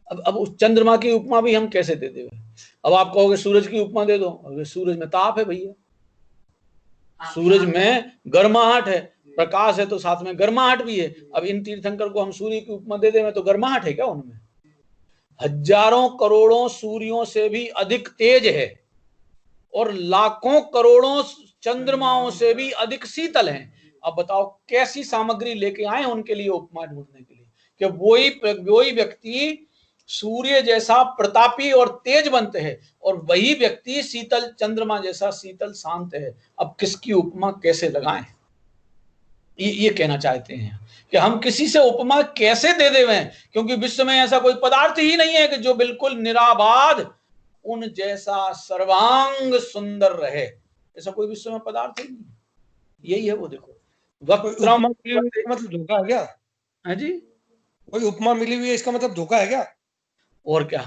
अब उस चंद्रमा की उपमा भी हम कैसे दे देंगे? अब आप कहोगे सूरज की उपमा दे दो, अब सूरज में ताप है भैया, सूरज में गर्माहट है, प्रकाश है तो साथ में गर्माहट भी है। अब इन तीर्थंकर को हम सूर्य की उपमा दे दें तो गर्माहट है क्या उनमें? हजारों करोड़ों सूर्यों से भी अधिक तेज है और लाखों करोड़ों चंद्रमाओं से भी अधिक शीतल हैं। अब बताओ कैसी सामग्री लेके आए उनके लिए उपमा ढूंढने के लिए कि वही व्यक्ति सूर्य जैसा प्रतापी और तेज बनते हैं और वही व्यक्ति शीतल चंद्रमा जैसा शीतल शांत है। अब किसकी उपमा कैसे लगाएं? ये कहना चाहते हैं कि हम किसी से उपमा कैसे दे देवें, क्योंकि विश्व में ऐसा कोई पदार्थ ही नहीं है कि जो बिल्कुल निराबाद उन जैसा सर्वांग सुंदर रहे। ऐसा कोई विश्व में पदार्थ ही नहीं। यही है वो, देखो वक्त्रम मतलब धोखा है क्या? है जी, कोई उपमा मिली हुई है इसका मतलब धोखा है क्या? और क्या,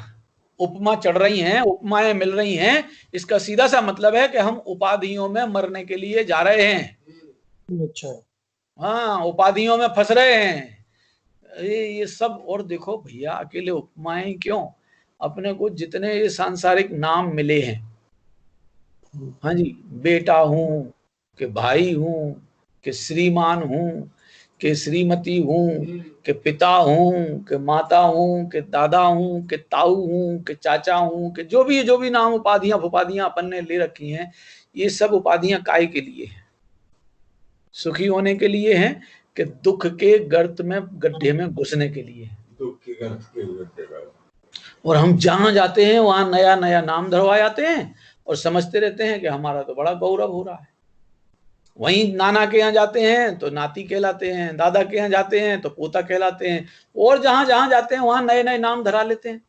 उपमा चढ़ रही हैं, उपमाएं मिल रही हैं, इसका सीधा सा मतलब है कि हम उपाधियों में मरने के लिए जा रहे हैं। अच्छा, हाँ, उपाधियों में फंस रहे हैं ये सब। और देखो भैया अकेले उपमाएं क्यों, अपने को जितने ये सांसारिक नाम मिले हैं, हाँ जी, बेटा हूं कि भाई हूं कि श्रीमान हूं कि श्रीमती हूं कि पिता हूं कि माता हूं कि दादा हूं कि ताऊ हूं कि चाचा हूं कि जो भी नाम उपाधियां अपन ने ले रखी हैं, ये सब उपाधियां काय के लिए हैं? सुखी होने के लिए हैं कि दुख के गर्त में गड्ढे में घुसने के लिए? दुख के गर्त के गड्ढे में। और हम जहां जाते हैं वहां नया नया नाम धरवा जाते हैं और समझते रहते हैं कि हमारा तो बड़ा गौरव हो रहा है। वहीं नाना के यहाँ जाते हैं तो नाती कहलाते हैं, दादा के यहाँ जाते हैं तो पोता कहलाते हैं, और जहां जहां जाते हैं वहां नए नए नाम धरा लेते हैं।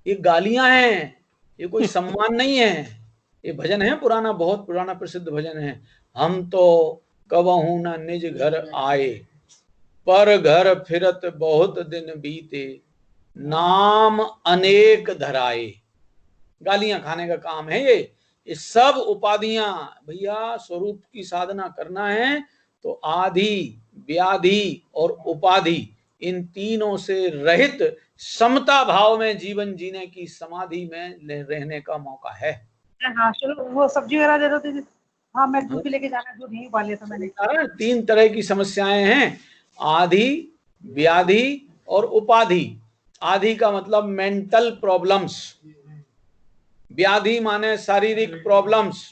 ये गालियां हैं, ये कोई सम्मान नहीं है। ये भजन है पुराना, बहुत पुराना प्रसिद्ध भजन है, हम तो कबहू न निज घर आए, पर घर फिरत बहुत दिन बीते, नाम अनेक धराए। गालियां खाने का काम है ये सब उपाधियां। भैया स्वरूप की साधना करना है तो आधि, व्याधि और उपाधि, इन तीनों से रहित समता भाव में जीवन जीने की समाधि में रहने का मौका है। हाँ चलो वो सब्जी वगैरह दे दो दीदी। हाँ मैं दूध भी लेके जाना, दूध नहीं उबाल लिया था मैंने। 3 तरह की समस्याएं हैं, आधि, व्याधि और उपाधि। आधि का मतलब मेंटल प्रॉब्लम्स, व्याधि माने शारीरिक प्रॉब्लम्स,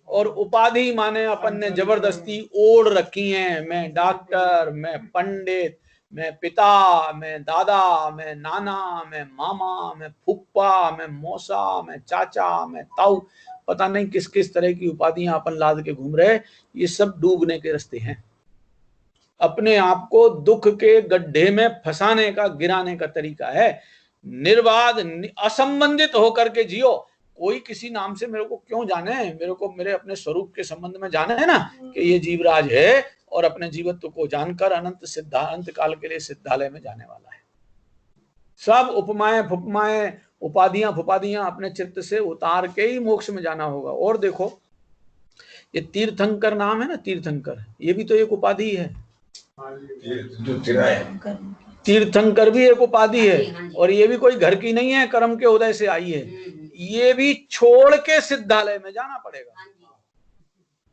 और उपाधि माने अपन ने जबरदस्ती ओढ़ रखी हैं, मैं डॉक्टर, मैं पंडित, मैं पिता, मैं दादा, मैं नाना, मैं मामा, मैं फूफा, मैं मौसा, मैं चाचा, मैं ताऊ, पता नहीं किस किस तरह की उपाधियां अपन लाद के घूम रहे। ये सब डूबने के रास्ते हैं, अपने आप को दुख के गड्ढे में फंसाने का, गिराने का तरीका है। निर्बाध असंबंधित होकर के जियो। कोई किसी नाम से मेरे को क्यों जाने, मेरे को मेरे अपने स्वरूप के संबंध में जाना है ना कि ये जीवराज है, और अपने जीवत्व को जानकर अनंत काल के लिए सिद्धालय में जाने वाला है। सब उपमाएं फुपमाएं, उपाधियां फुपाधियां अपने चित्त से उतार के ही मोक्ष में जाना होगा। और देखो ये तीर्थंकर नाम है ना, तीर्थंकर, ये भी तो एक उपाधि है। तीर्थंकर भी एक उपाधि है, और ये भी कोई घर की नहीं है, कर्म के उदय से आई है। ये भी छोड़ के सिद्धालय में जाना पड़ेगा।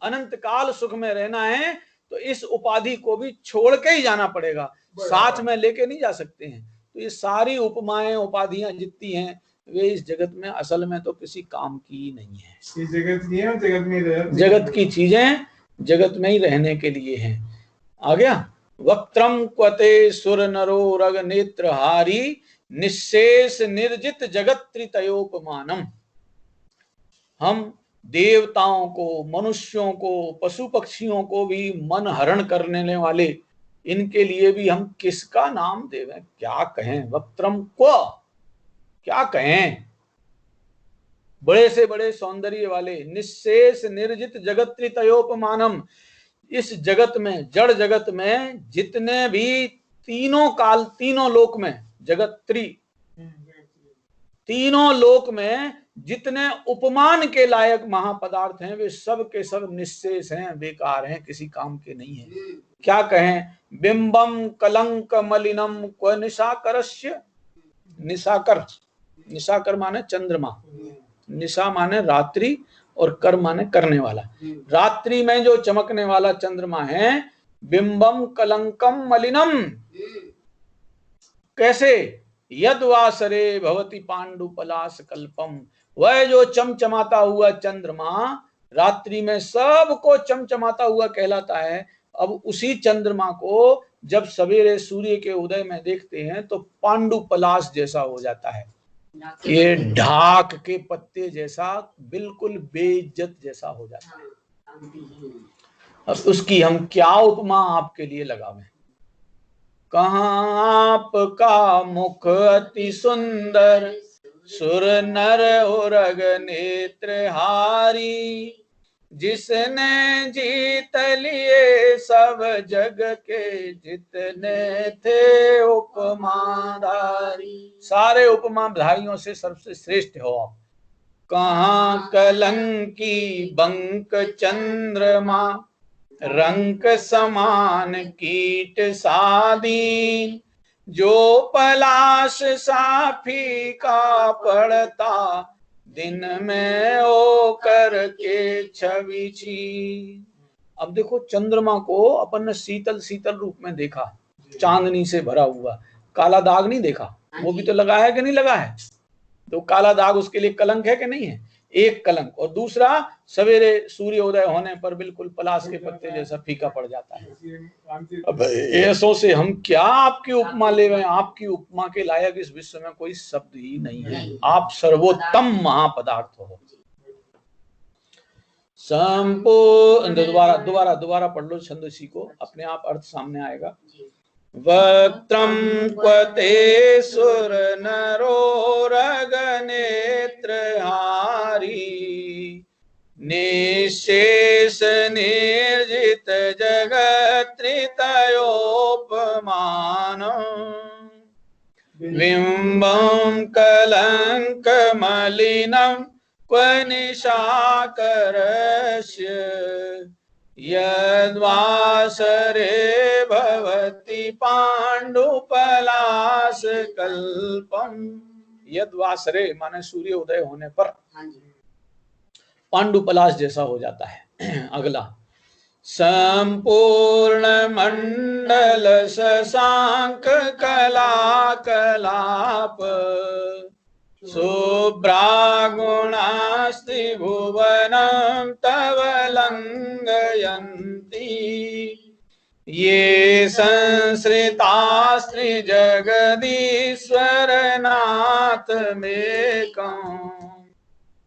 अनंत काल सुख में रहना है तो इस उपाधि को भी छोड़ के ही जाना पड़ेगा, साथ में लेके नहीं जा सकते हैं। तो ये सारी उपमाएं उपाधियां जितनी हैं वे इस जगत में असल में तो किसी काम की नहीं है। जगत की है, जगत की चीजें जगत में ही रहने के लिए हैं। आ गया, वक्त्रम क्वते सुर नरो रग नेत्र हारी, निशेष निर्जित जगत त्रितयोपमानम। हम देवताओं को, मनुष्यों को, पशु पक्षियों को भी मन हरण करने वाले इनके लिए भी हम किसका नाम देवें, क्या कहें, वक्त्रम को क्या कहें। बड़े से बड़े सौंदर्य वाले, निशेष निर्जित जगत त्रितयोपमानम, इस जगत में, जड़ जगत में जितने भी तीनों काल, तीनों लोक में, जगत तीनों लोक में जितने उपमान के लायक महापदार्थ हैं वे सब के सब निश्शेष हैं, बेकार हैं, किसी काम के नहीं है। क्या कहें, बिंबम कलंक मलिनम क्व निशाकरस्य, निशाकर, निशाकर माने चंद्रमा, निशा माने रात्रि और कर माने करने वाला। रात्रि में जो चमकने वाला चंद्रमा है, बिंबम कलंकम मलिनम, कैसे, यद्वासरे भवति पांडु पलाश कल्पम, वह जो चमचमाता हुआ चंद्रमा रात्रि में सबको चमचमाता हुआ कहलाता है। अब उसी चंद्रमा को जब सवेरे सूर्य के उदय में देखते हैं तो पांडु पलाश जैसा हो जाता है, ये ढाक के पत्ते जैसा, बिल्कुल बेइज्जत जैसा हो जाता है। अब उसकी हम क्या उपमा आपके लिए लगावें। कहाँ आपका मुख अति सुंदर, सुर नर उरग नेत्र हारी, जिसने जीत लिए सब जग के जितने थे उपमाधारी, सारे उपमाधारियों से सबसे श्रेष्ठ हो आप। कहाँ कलंकी बंक चंद्रमा, रंक समान कीट सादीन, जो पलाश साफी का पड़ता, दिन में ओ करके छवि छी। अब देखो, चंद्रमा को अपन ने शीतल शीतल रूप में देखा, चांदनी से भरा हुआ, काला दाग नहीं देखा, वो भी तो लगा है कि नहीं लगा है, तो काला दाग उसके लिए कलंक है कि नहीं है, एक कलंक। और दूसरा, सवेरे सूर्योदय होने पर बिल्कुल पलाश के पत्ते जैसा फीका पड़ जाता है। अब ऐसों से हम क्या आपकी उपमा ले गए, आपकी उपमा के लायक इस विश्व में कोई शब्द ही नहीं है, आप सर्वोत्तम महापदार्थ हो। संपूर्ण, दोबारा पढ़ लो छंदसी को, अपने आप अर्थ सामने आएगा। वक्त्रम क्वते सुर नरो रग नेत्र हारी, निशेष निर्जित जगत त्रितयोपमान, बिंबम कलंक मलिनम क्व निशाकरस्य, यद्वासरे भवति पांडुपलाश कल्पम। यद्वासरे माने सूर्य उदय होने पर पांडुपलाश जैसा हो जाता है। अगला, संपूर्ण मंडल शशांक कला कलाप, शुभ्रागुणास्ति भुवनं तव लंघयन्ति, ये संसृतास्त्रि जगदीश्वर नाथ मेकं,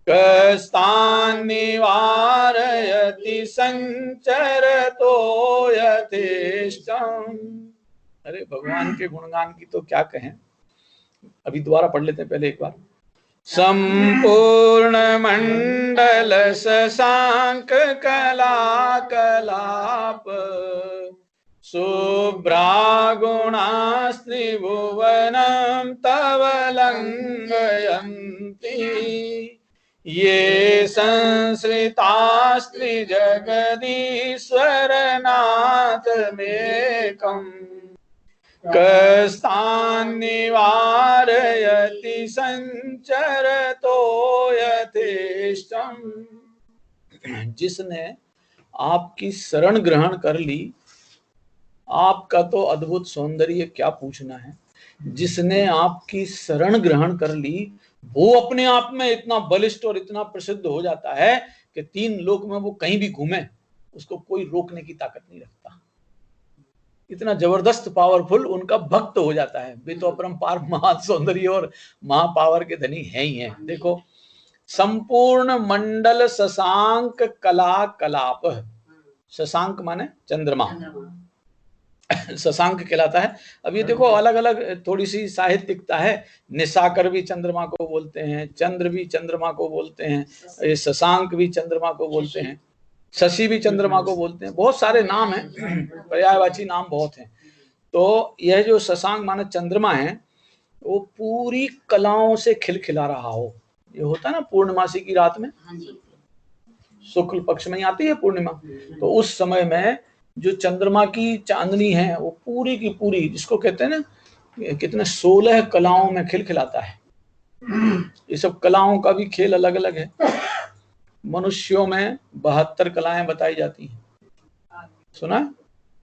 कस्तान् निवारयति संचरतो यथेष्टम्। अरे भगवान के गुणगान की तो क्या कहें, अभी दोबारा पढ़ लेते हैं पहले एक बार। संपूर्ण मंडल शशांक कला कलाप, शुभ्रागुणास्त्रि भुवनं तव लंघयन्ति, ये संसृतास्त्रि जगदीश्वर नाथ मेकम्, कस्तान् निवारयति संचरतो यथेष्टम्। जिसने आपकी शरण ग्रहण कर ली, आपका तो अद्भुत सौंदर्य क्या पूछना है। जिसने आपकी शरण ग्रहण कर ली वो अपने आप में इतना बलिष्ठ और इतना प्रसिद्ध हो जाता है कि 3 लोक में वो कहीं भी घूमे उसको कोई रोकने की ताकत नहीं रखता। इतना जबरदस्त पावरफुल उनका भक्त हो जाता है। वे तो अपरंपार महासौंदर्य और महापावर के धनी है ही हैं। देखो, संपूर्ण मंडल शशांक कला कलाप, शशांक माने चंद्रमा, शशांक कहलाता है। अब ये देखो अलग अलग थोड़ी सी साहित्यिकता है। निशाकर भी चंद्रमा को बोलते हैं, चंद्र भी चंद्रमा को बोलते हैं, ये शशांक भी चंद्रमा को बोलते हैं, शशि भी चंद्रमा को बोलते हैं, बहुत सारे नाम हैं, पर्यायवाची नाम बहुत हैं। तो यह जो शशांक माने चंद्रमा है, वो पूरी कलाओं से खिलखिला रहा हो। ये होता है ना पूर्णमासी की रात में, हाँ जी, शुक्ल पक्ष में आती है पूर्णिमा, तो उस समय में जो चंद्रमा की चांदनी है वो पूरी की पूरी, जिसको कहते हैं ना कितने 16 कलाओं में खिलखिलाता है। ये सब कलाओं का भी खेल अलग अलग है। मनुष्यों में 72 कलाएं बताई जाती हैं, सुना?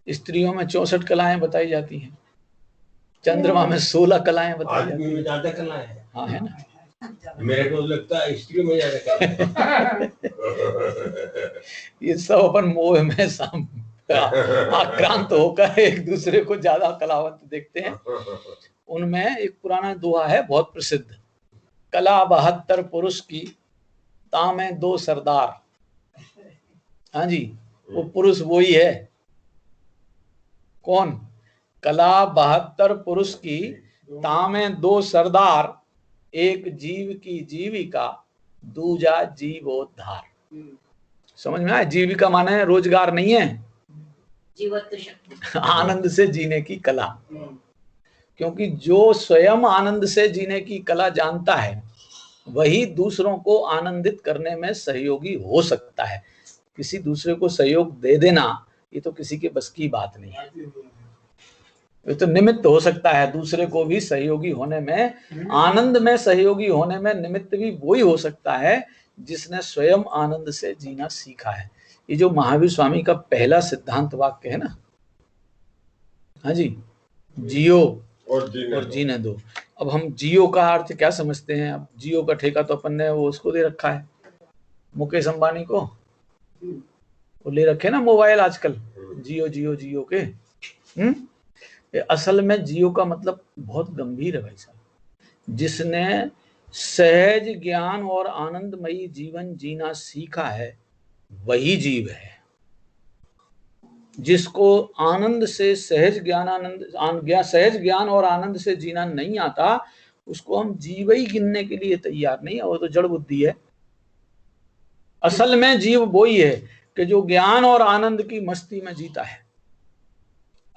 स्त्रियों में 64 कलाएं बताई जाती हैं, चंद्रमा में 16 कलाएं बताई जाती आदमी में हैं। ज्यादा कला है। हाँ, है ना? मेरे को लगता है स्त्रियों में ज्यादा कला है। ये सब अपन मोह में आक्रांत होकर एक दूसरे को ज्यादा कलावंत देखते हैं। उनमें एक पुराना दोहा है बहुत प्रसिद्ध, कला 72 पुरुष की, तामे 2 सरदार। हाँ जी, वो पुरुष वही है। कौन? कला 72 पुरुष की, तामे 2 सरदार, एक जीव की जीविका, दूजा जीवोद्धार। समझ में आया? जीविका माने रोजगार नहीं है, जीवत्व शक्ति, आनंद से जीने की कला। क्योंकि जो स्वयं आनंद से जीने की कला जानता है वही दूसरों को आनंदित करने में सहयोगी हो सकता है। किसी दूसरे को सहयोग दे देना ये तो किसी के बस की बात नहीं है। ये तो निमित्त हो सकता है, दूसरे को भी सहयोगी होने में, आनंद में सहयोगी होने में निमित्त भी वही हो सकता है जिसने स्वयं आनंद से जीना सीखा है। ये जो महावीर स्वामी का पहला सिद्धांत वाक्य है ना, हाँ जी, जियो और जीने दो। अब हम जियो का अर्थ क्या समझते हैं? अब जियो का ठेका तो अपन ने वो उसको दे रखा है, मुकेश अंबानी को, वो ले रखे ना मोबाइल आजकल, जियो जियो जियो के। असल में जियो का मतलब बहुत गंभीर है भाई साहब। जिसने सहज ज्ञान और आनंदमयी जीवन जीना सीखा है वही जीव है। जिसको आनंद से सहज ज्ञान और आनंद से जीना नहीं आता उसको हम जीव ही गिनने के लिए तैयार नहीं है, वो तो जड़ बुद्धि है। असल में जीव वही है कि जो ज्ञान और आनंद की मस्ती में जीता है।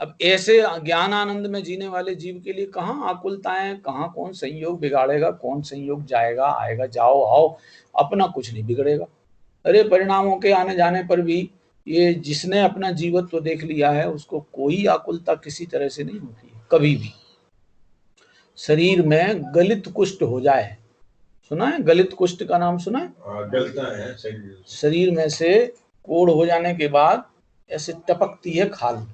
अब ऐसे ज्ञान आनंद में जीने वाले जीव के लिए कहाँ आकुलताएं, कहाँ कौन संयोग बिगाड़ेगा, कौन संयोग जाएगा आएगा, जाओ आओ, अपना कुछ नहीं बिगड़ेगा। अरे परिणामों के आने जाने पर भी ये जिसने अपना जीवत्व देख लिया है उसको कोई आकुलता किसी तरह से नहीं होती है कभी भी। शरीर में गलित कुष्ठ हो जाए, सुना है? गलित कुष्ठ का नाम सुना है? गलता है शरीर में से कोढ़ हो जाने के बाद ऐसे टपकती है खाल।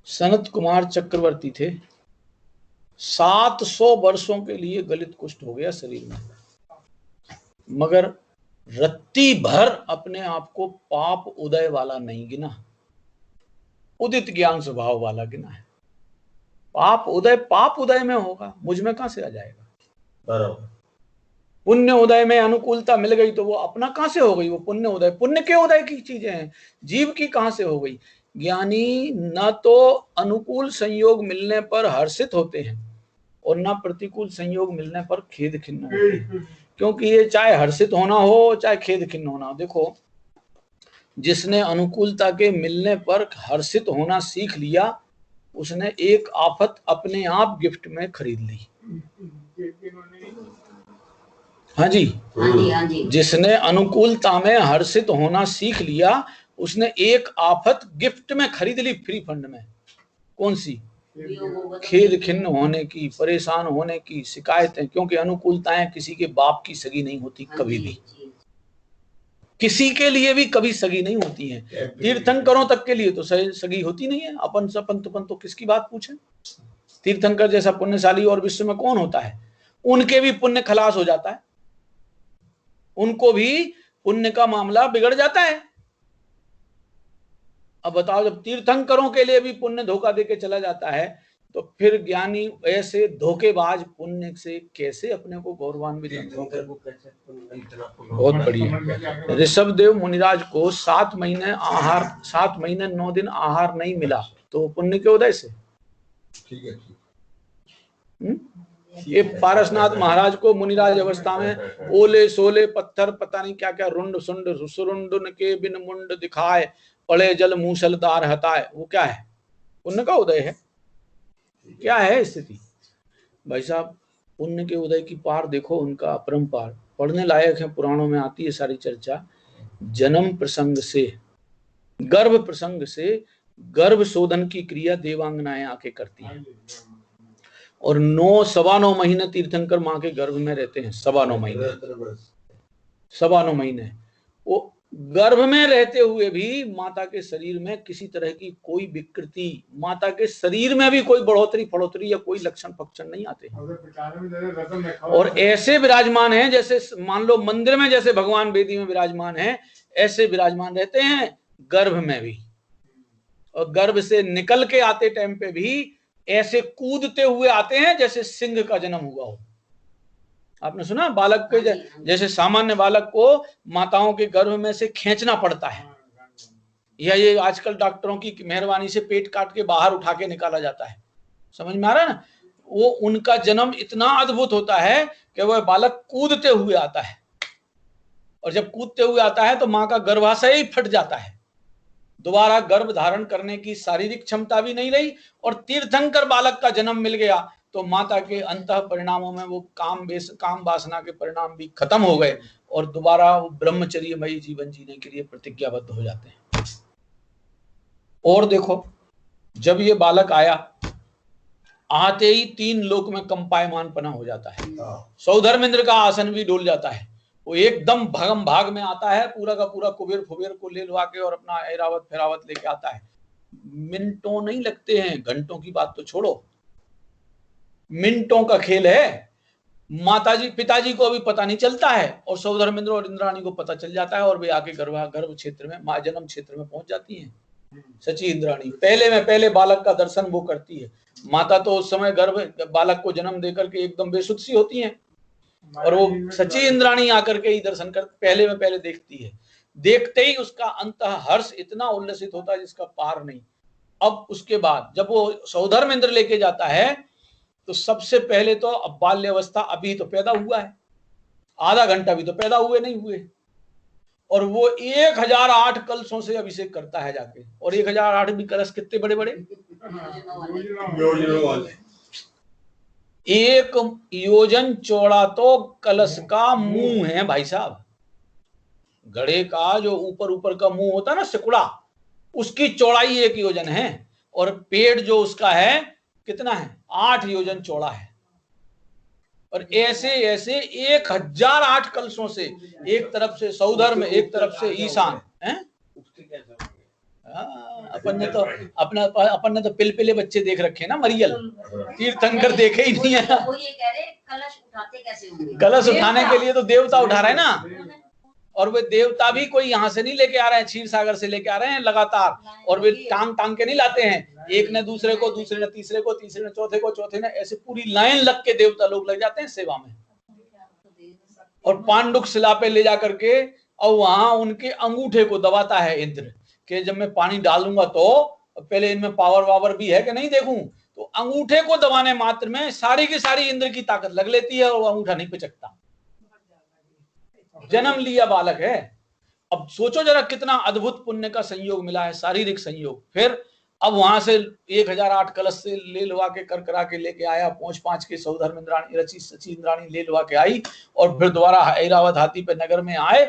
सनत कुमार चक्रवर्ती थे, 700 वर्षों के लिए गलित कुष्ठ हो गया शरीर में, मगर रत्ती भर अपने आप को पाप उदय वाला नहीं गिना, उदित ज्ञान स्वभाव वाला गिना है। पाप उदय में होगा, मुझ में कहां से आ जाएगा? बराबर। पुण्य उदय में अनुकूलता मिल गई तो वो अपना कहां से हो गई? वो पुण्य उदय, पुण्य के उदय की चीजें हैं, जीव की कहां से हो गई? ज्ञानी न तो अनुकूल संयोग मिलने पर हर्षित होते हैं और न प्रतिकूल संयोग मिलने पर खेद खिन्न होते हैं। क्योंकि ये चाहे हर्षित होना हो चाहे खेद खिन्न होना हो, देखो जिसने अनुकूलता के मिलने पर हर्षित होना सीख लिया उसने एक आफत अपने आप गिफ्ट में खरीद ली। हाँ जी, हाँ जी। जिसने अनुकूलता में हर्षित होना सीख लिया उसने एक आफत गिफ्ट में खरीद ली फ्री फंड में। कौन सी? खेद खिन्न होने की, परेशान होने की, शिकायतें। क्योंकि अनुकूलताएं किसी के बाप की सगी नहीं होती कभी भी, किसी के लिए भी कभी सगी नहीं होती हैं। तीर्थंकरों तक के लिए तो सगी होती नहीं है। अपन तो किसकी बात पूछें? तीर्थंकर जैसा पुण्यशाली और विश्व में कौन होता है? उनके भी पुण्य खलास हो जाता है, उनको भी पुण्य का मामला बिगड़ जाता है। अब बताओ, जब तीर्थंकरों के लिए भी पुण्य धोखा देके चला जाता है तो फिर ज्ञानी ऐसे धोखेबाज पुण्य से कैसे अपने को गौरवान्वित होकर? बहुत बढ़िया। ऋषभदेव मुनिराज को 7 महीने 9 दिन आहार नहीं मिला, तो पुण्य के उदय से। ठीक है, ठीक। ये पारसनाथ महाराज को मुनिराज अवस्था में ओले सोले पत्थर पता नहीं क्या क्या रुंड सुंड सुरुंडन के बिन मुंड दिखाए पड़े जल मूसलधार हताए, वो क्या है? पुण्य का उदय है। क्या है स्थिति भाई साहब? पुण्य के उदय की पार देखो, उनका अपरंपार पढ़ने लायक है, पुराणों में आती है सारी चर्चा। जन्म प्रसंग से, गर्भ प्रसंग से गर्भ शोधन की क्रिया देवांगनाएं आके करती हैं और 9 महीने तीर्थंकर माँ के गर्भ में रहते हैं। 9 महीने वो गर्भ में रहते हुए भी माता के शरीर में किसी तरह की कोई विकृति, माता के शरीर में भी कोई बढ़ोतरी फड़ोतरी या कोई लक्षण फक्षण नहीं आते हैं। और ऐसे विराजमान हैं जैसे मान लो मंदिर में जैसे भगवान वेदी में विराजमान हैं, ऐसे विराजमान रहते हैं गर्भ में भी। और गर्भ से निकल के आते टाइम पे भी ऐसे कूदते हुए आते हैं जैसे सिंह का जन्म हुआ हो। आपने सुना बालक के जैसे सामान्य बालक को माताओं के गर्भ में से खींचना पड़ता है, या ये आजकल डॉक्टरों की मेहरबानी से पेट काट के बाहर उठा के निकाला जाता है। समझ में आ रहा है ना? वो उनका जन्म इतना अद्भुत होता है कि वह बालक कूदते हुए आता है, और जब कूदते हुए आता है तो माँ का गर्भाशय ही फट जाता है। दोबारा गर्भ धारण करने की शारीरिक क्षमता भी नहीं रही, और तीर्थंकर बालक का जन्म मिल गया तो माता के अंतः परिणामों में वो काम वासना के परिणाम भी खत्म हो गए, और दोबारा वो ब्रह्मचर्यमयी जीवन जीने के लिए प्रतिज्ञाबद्ध हो जाते हैं। और देखो, जब ये बालक आया, आते ही 3 लोक में कंपायमान पना हो जाता है। सौधर्मेंद्र का आसन भी डोल जाता है। वो एकदम भगम भाग में आता है, पूरा का पूरा कुबेर फुबेर को ले लुआ के और अपना ऐरावत फेरावत लेके आता है। मिनटों नहीं लगते हैं, घंटों की बात तो छोड़ो, मिनटों का खेल है। माताजी पिताजी को अभी पता नहीं चलता है, और सौधर्मेंद्र और इंद्राणी को पता चल जाता है, और वे आके गर्भ क्षेत्र में, माँ जन्म क्षेत्र में पहुंच जाती हैं। सची इंद्राणी पहले बालक का दर्शन वो करती है। माता तो उस समय गर्भ बालक को जन्म देकर के एकदम बेसुध सी होती हैं, और वो सची इंद्राणी आकर के ही दर्शन कर पहले देखती है। देखते ही उसका अंतः हर्ष इतना उल्लसित होता है जिसका पार नहीं। अब उसके बाद जब वो सौधर्मेंद्र लेके जाता है तो सबसे पहले तो अब बाल्यावस्था, अभी तो पैदा हुआ है, आधा घंटा भी तो पैदा हुए नहीं हुए, और वो 1008 कलशों से अभिषेक करता है जाके। और 1008 भी कलश कितने बड़े बड़े, 1 योजन चौड़ा तो कलश का मुंह है भाई साहब। घड़े का जो ऊपर का मुंह होता है ना, सिकुड़ा, उसकी चौड़ाई 1 योजन है, और पेड़ जो उसका है कितना है, 8 योजन चौड़ा है। और ऐसे 1008 कलशों से, एक तरफ से सौधर्म, एक तरफ से ईशान है। अपन ने तो पिलपिले बच्चे देख रखे ना, मरियल, तीर्थंकर देखे ही नहीं है। वो ये कह रहे कलश उठाते कैसे होंगे? कलश उठाने के लिए तो देवता उठा रहे हैं ना, और वे देवता भी कोई यहाँ से नहीं लेके आ रहे हैं, क्षीर सागर से लेके आ रहे हैं लगातार, और वे टांग के नहीं लाते हैं। एक ने दूसरे को, दूसरे ने तीसरे को, तीसरे ने चौथे को, चौथे ने, ऐसे पूरी लाइन लग के देवता लोग लग जाते हैं सेवा में। और पांडुक शिला पे ले जाकर के, और वहां उनके अंगूठे को दबाता है इंद्र कि जब मैं पानी डालूंगा तो पहले इनमें पावर वावर भी है कि नहीं देखूं। तो अंगूठे को दबाने मात्र में सारी की सारी इंद्र की ताकत लग लेती है, और वो अंगूठा नहीं पिचकता। जन्म लिया बालक है। अब सोचो जरा कितना अद्भुत पुण्य का संयोग मिला है, शारीरिक संयोग। फिर अब वहां से 1008 कलश से ले लुआ के कर करा के लेके आया, पहुंच के सौधर्म इंद्राणी, रची सची इंद्राणी ले लुआ के आई, और फिर दोबारा ऐरावत हाथी पे नगर में आए।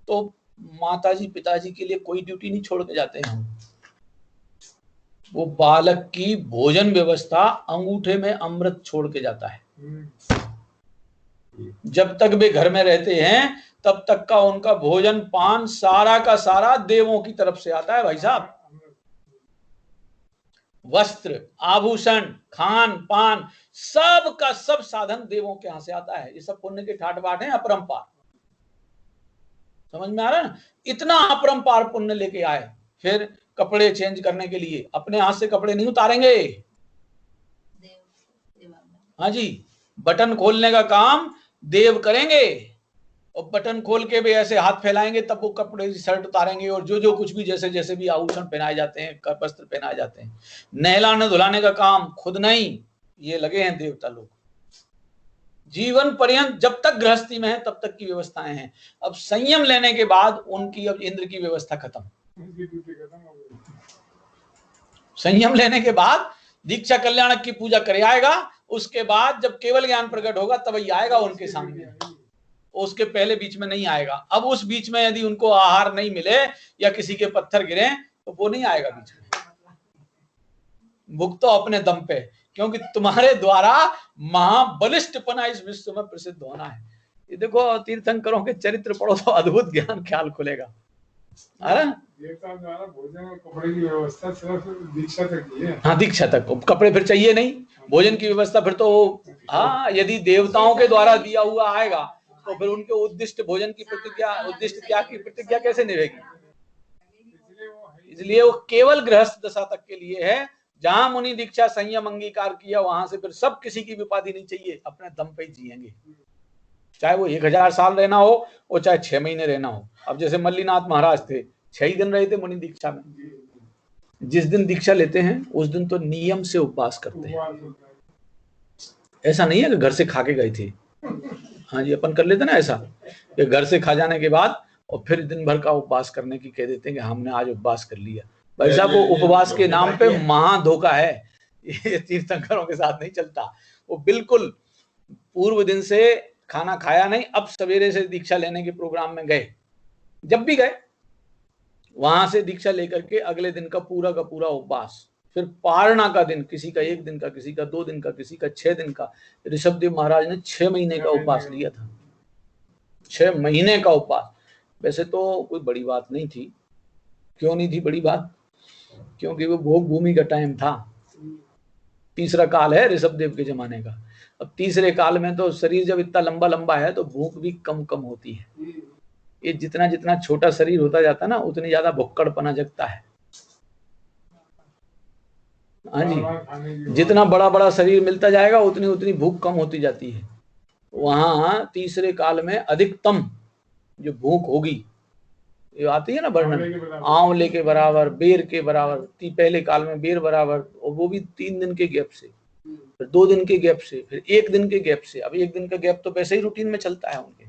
तो माताजी पिताजी के लिए कोई ड्यूटी नहीं छोड़ के जाते हैं। वो बालक की भोजन व्यवस्था अंगूठे में अमृत छोड़ के जाता है। जब तक वे घर में रहते हैं तब तक का उनका भोजन पान सारा का सारा देवों की तरफ से आता है भाई साहब। वस्त्र, आभूषण, खान पान, सब का सब साधन देवों के यहां से आता है। ये सब पुण्य के ठाट बाट हैं, अपरंपार। समझ में आ रहा है ना? इतना अपरंपार पुण्य लेके आए। फिर कपड़े चेंज करने के लिए अपने हाथ से कपड़े नहीं उतारेंगे। हाँ जी, बटन खोलने का काम देव करेंगे। और बटन खोल के भी ऐसे हाथ फैलाएंगे तब वो कपड़े शर्ट उतारेंगे, और जो जो कुछ भी जैसे जैसे भी आभूषण पहनाए जाते हैं, वस्त्र पहनाए जाते हैं। नहलाने धुलाने का काम खुद नहीं, ये लगे हैं देवता लोग। जीवन पर्यंत जब तक गृहस्थी में है तब तक की व्यवस्थाएं हैं। अब संयम लेने के बाद उनकी, अब इंद्र की व्यवस्था खत्म। संयम लेने के बाद दीक्षा कल्याणक की पूजा करे आएगा, उसके बाद जब केवल ज्ञान प्रकट होगा तब ही आएगा उनके सामने, उसके पहले बीच में नहीं आएगा। अब उस बीच में यदि उनको आहार नहीं मिले या किसी के पत्थर गिरे तो वो नहीं आएगा बीच में। भुगतो अपने दम पे, क्योंकि तुम्हारे द्वारा महाबलिष्ठपना इस विश्व में प्रसिद्ध होना है। ये देखो तीर्थंकरों के चरित्र पढ़ो तो अद्भुत ज्ञान ख्याल खुलेगा। देवता द्वारा भोजन और कपड़े की व्यवस्था सिर्फ दीक्षा तक ही है। हाँ, दीक्षा तक, कपड़े फिर चाहिए नहीं, भोजन की व्यवस्था फिर तो हाँ, यदि देवताओं के द्वारा दिया हुआ आएगा तो फिर उनके उद्दिष्ट भोजन की प्रतिज्ञा, उद्दिष्ट त्याग की प्रतिज्ञा कैसे निभेगी? इसलिए वो केवल गृहस्थ दशा तक के लिए है। जहां मुनि दीक्षा संयम अंगीकार किया वहां से फिर सब किसी की उपाधि नहीं चाहिए, अपने दम पे ही जिएंगे, चाहे वो 1000 साल रहना हो और चाहे 6 महीने रहना हो। अब जैसे मल्लीनाथ महाराज थे, 6 ही दिन रहे थे मुनि दीक्षा में। जिस दिन दीक्षा लेते हैं उस दिन तो नियम से उपवास करते हैं। ऐसा नहीं है कि घर से खा के गए थे। हाँ जी, अपन कर लेते ना ऐसा कि घर से खा जाने के बाद और फिर दिन भर का उपवास करने की कह देते हैं कि हमने आज उपवास कर लिया। भाई साहब, वो उपवास के नाम पे महा धोखा है। ये तीर्थंकरों के साथ नहीं चलता। वो बिल्कुल पूर्व दिन से खाना खाया नहीं, अब सवेरे से दीक्षा लेने के प्रोग्राम में गए, जब भी गए वहां से दीक्षा लेकर के अगले दिन का पूरा उपवास, फिर पारणा का दिन, किसी का 1 दिन का, किसी का 2 दिन का, किसी का 6 दिन का। ऋषभदेव महाराज ने 6 महीने का उपवास लिया था, 6 महीने का उपवास। वैसे तो कोई बड़ी बात नहीं थी। क्यों नहीं थी बड़ी बात? क्योंकि वो भोग भूमि का टाइम था। तीसरा काल है ऋषभदेव के जमाने का। अब तीसरे काल में तो शरीर जब इतना लंबा लंबा है तो भूख भी कम कम होती है। ये जितना जितना छोटा शरीर होता जाता है ना, उतनी ज्यादा भुक्कड़पना जगता है। हाँ जी, जितना बड़ा बड़ा शरीर मिलता जाएगा उतनी उतनी भूख कम होती जाती है। वहां तीसरे काल में अधिकतम जो भूख होगी, ये आती है ना वर्णन, आंवले के बराबर, बेर के बराबर। पहले काल में बेर बराबर, और वो भी 3 दिन के गैप से, फिर 2 दिन के गैप से, फिर 1 दिन के गैप से। अब 1 दिन का गैप तो वैसे ही रूटीन में चलता है उनके।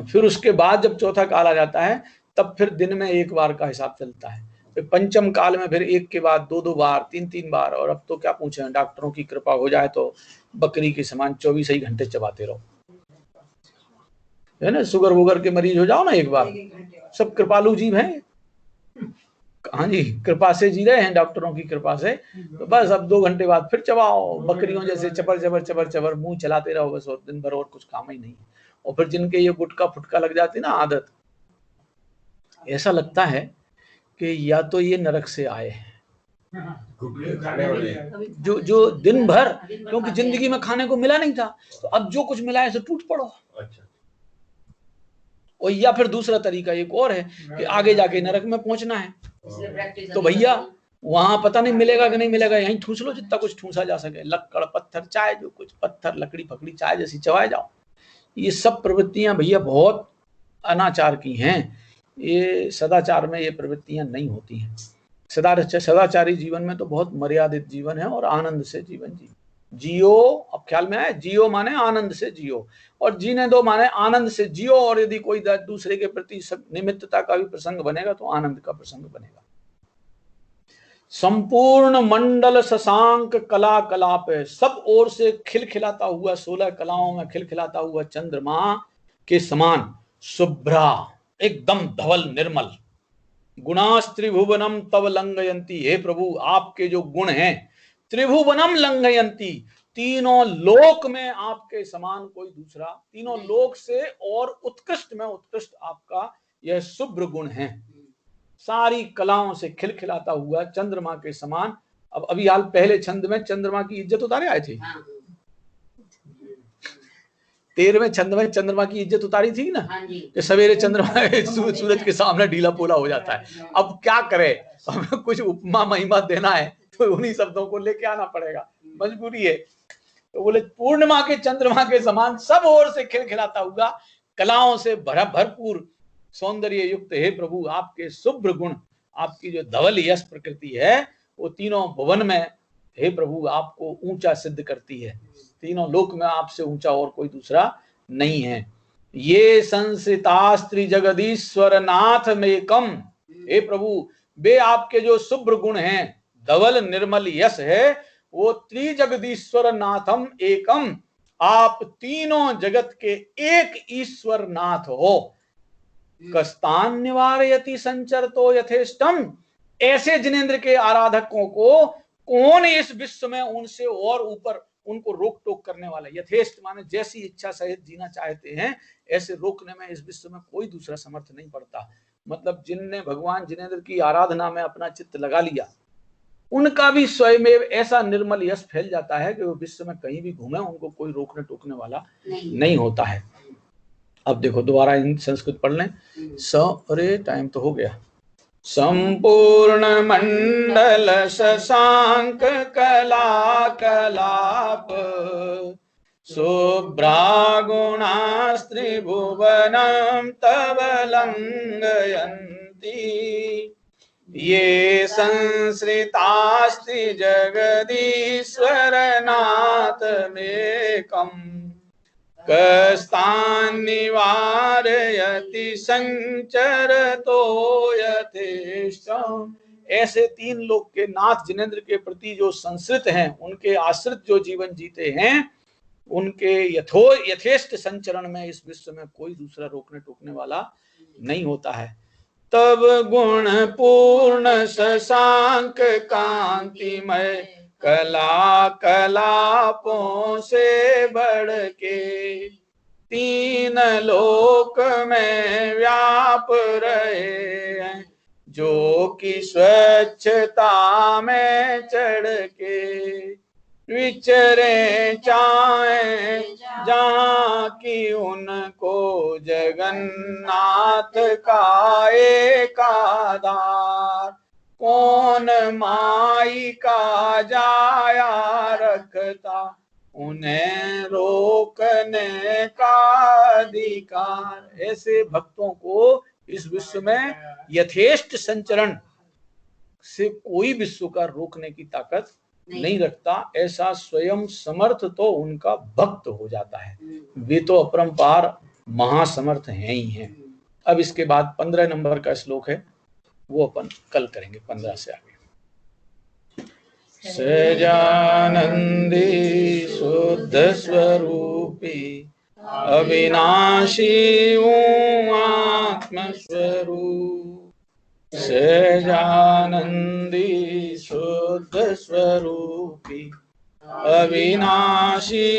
फिर उसके बाद जब चौथा काल आ जाता है तब फिर दिन में 1 बार का हिसाब चलता है। फिर पंचम काल में फिर 1 के बाद 2 बार, 3 बार। और अब तो क्या पूछे, डॉक्टरों की कृपा हो जाए तो बकरी के समान 24 ही घंटे चबाते रहो, है ना। शुगर वुगर के मरीज हो जाओ ना एक बार, सब कृपालु जीव हैं। हाँ जी, कृपा से जी रहे हैं, डॉक्टरों की कृपा से। तो बस अब 2 घंटे बाद फिर चबाओ, बकरियों जैसे चबर चबर चबर चबर मुंह चलाते रहो बस, और दिन भर और कुछ काम ही नहीं। और फिर जिनके ये गुटका फुटका लग जाती ना आदत, ऐसा लगता है कि या तो ये नरक से आए हैं, जो दिन भर, क्योंकि जिंदगी में खाने को मिला नहीं था तो अब जो कुछ मिला है तो टूट पड़ो। और या फिर दूसरा तरीका एक और है कि आगे जाके नरक में पहुंचना है, तो भैया वहां पता नहीं मिलेगा कि नहीं मिलेगा, यहीं ठूस लो जितना कुछ ठूसा जा सके। लक्कड़ पत्थर चाय, जो कुछ पत्थर लकड़ी फकड़ी चाय जैसी चबाए जाओ। ये सब प्रवृत्तियां भैया बहुत अनाचार की हैं। ये सदाचार में ये प्रवृत्तियां नहीं होती हैं। सदाचारी जीवन में तो बहुत मर्यादित जीवन है और आनंद से जीवन जियो। अब ख्याल में आए, जियो माने आनंद से जियो, और जीने दो माने आनंद से जियो। और यदि कोई दूसरे के प्रति निमित्तता का भी प्रसंग बनेगा तो आनंद का प्रसंग बनेगा। संपूर्ण मंडल शशांक कला कलाप है, सब ओर से खिलखिलाता हुआ, 16 कलाओं में खिलखिलाता हुआ चंद्रमा के समान शुभ्रा, एकदम धवल निर्मल। गुणास त्रिभुवनम तव लंघयंती, हे प्रभु आपके जो गुण हैं, त्रिभुवनम लंघयंती, तीनों लोक में आपके समान कोई दूसरा, तीनों लोक से और उत्कृष्ट में उत्कृष्ट आपका यह शुभ्र गुण है। सारी कलाओं से खिलखिलाता हुआ चंद्रमा के समान। अब अभी हाल पहले छंद में चंद्रमा की इज्जत उतारे आए थे। 13वें छंद में चंद्रमा की इज्जत उतारी थी ना, कि सवेरे चंद्रमा सूरज के सामने ढीला पोला हो जाता है। अब क्या करे, हमें कुछ उपमा महिमा देना है तो उन्हीं शब्दों को लेके आना पड़ेगा, मजबूरी है। तो बोले पूर्णिमा के चंद्रमा के समान सब ओर से खिलखिलाता हुआ, कलाओं से भरपूर सौंदर्य युक्त हे प्रभु, आपके शुभ्र गुण, आपकी जो धवल यश प्रकृति है वो तीनों भुवन में हे प्रभु आपको ऊंचा सिद्ध करती है। तीनों लोक में आपसे ऊंचा और कोई दूसरा नहीं है। ये संसितास्त्री जगदीश्वर नाथ में कम, हे प्रभु वे आपके जो शुभ्र गुण हैं, धवल निर्मल यश है, वो त्रिजगदीश्वर नाथम एकम, आप तीनों जगत के एक ईश्वर नाथ हो। कस्तान निवारयति संचर तो यथेष्टम, ऐसे जिनेंद्र के आराधकों को कौन इस विश्व में उनसे और ऊपर उनको रोक टोक करने वाला। यथेष्ट माने जैसी इच्छा सहित जीना चाहते हैं, ऐसे रोकने में इस विश्व में कोई दूसरा समर्थ नहीं पड़ता। मतलब जिनने भगवान जिनेंद्र की आराधना में अपना चित्त लगा लिया, उनका भी स्वयं ऐसा निर्मल यश फैल जाता है कि वो विश्व में कहीं भी घूमे उनको कोई रोकने टोकने वाला नहीं होता है। अब देखो दोबारा इन संस्कृत पढ़ लें। अरे टाइम तो हो गया। संपूर्ण मंडल शशांक कला कलाप, शुभ्रागुणास्त्रिभुवनं तव लंघयन्ति, ये संश्रितास्ति जगदीश्वर नाथ मेकम, कस्तान् निवारयति संचर तो यथेष्टम। ऐसे तीन लोक के नाथ जिनेंद्र के प्रति जो संश्रित हैं, उनके आश्रित जो जीवन जीते हैं, उनके यथेष्ट संचरण में इस विश्व में कोई दूसरा रोकने टोकने वाला नहीं होता है। तब गुण पूर्ण शशांक कांतिमय, कला कलापों से बढ़ के, तीन लोक में व्याप रहे हैं, जो कि स्वच्छता में चढ़ के, विचरे चाहे जहाँ की उनको जगन्नाथ का एक आधार, कौन माई का जाया रखता, उन्हें रोकने का अधिकार। ऐसे भक्तों को इस विश्व में यथेष्ट संचरण से कोई विश्व का रोकने की ताकत नहीं रखता। ऐसा स्वयं समर्थ तो उनका भक्त हो जाता है। वे तो अपरंपार महासमर्थ हैं ही हैं। अब इसके बाद 15 नंबर का श्लोक है, वो अपन कल करेंगे 15 से आगे। सजानंदी शुद्ध स्वरूपी अविनाशी आत्म स्वरूप, सजानंदी शुद्ध स्वरूपी अविनाशी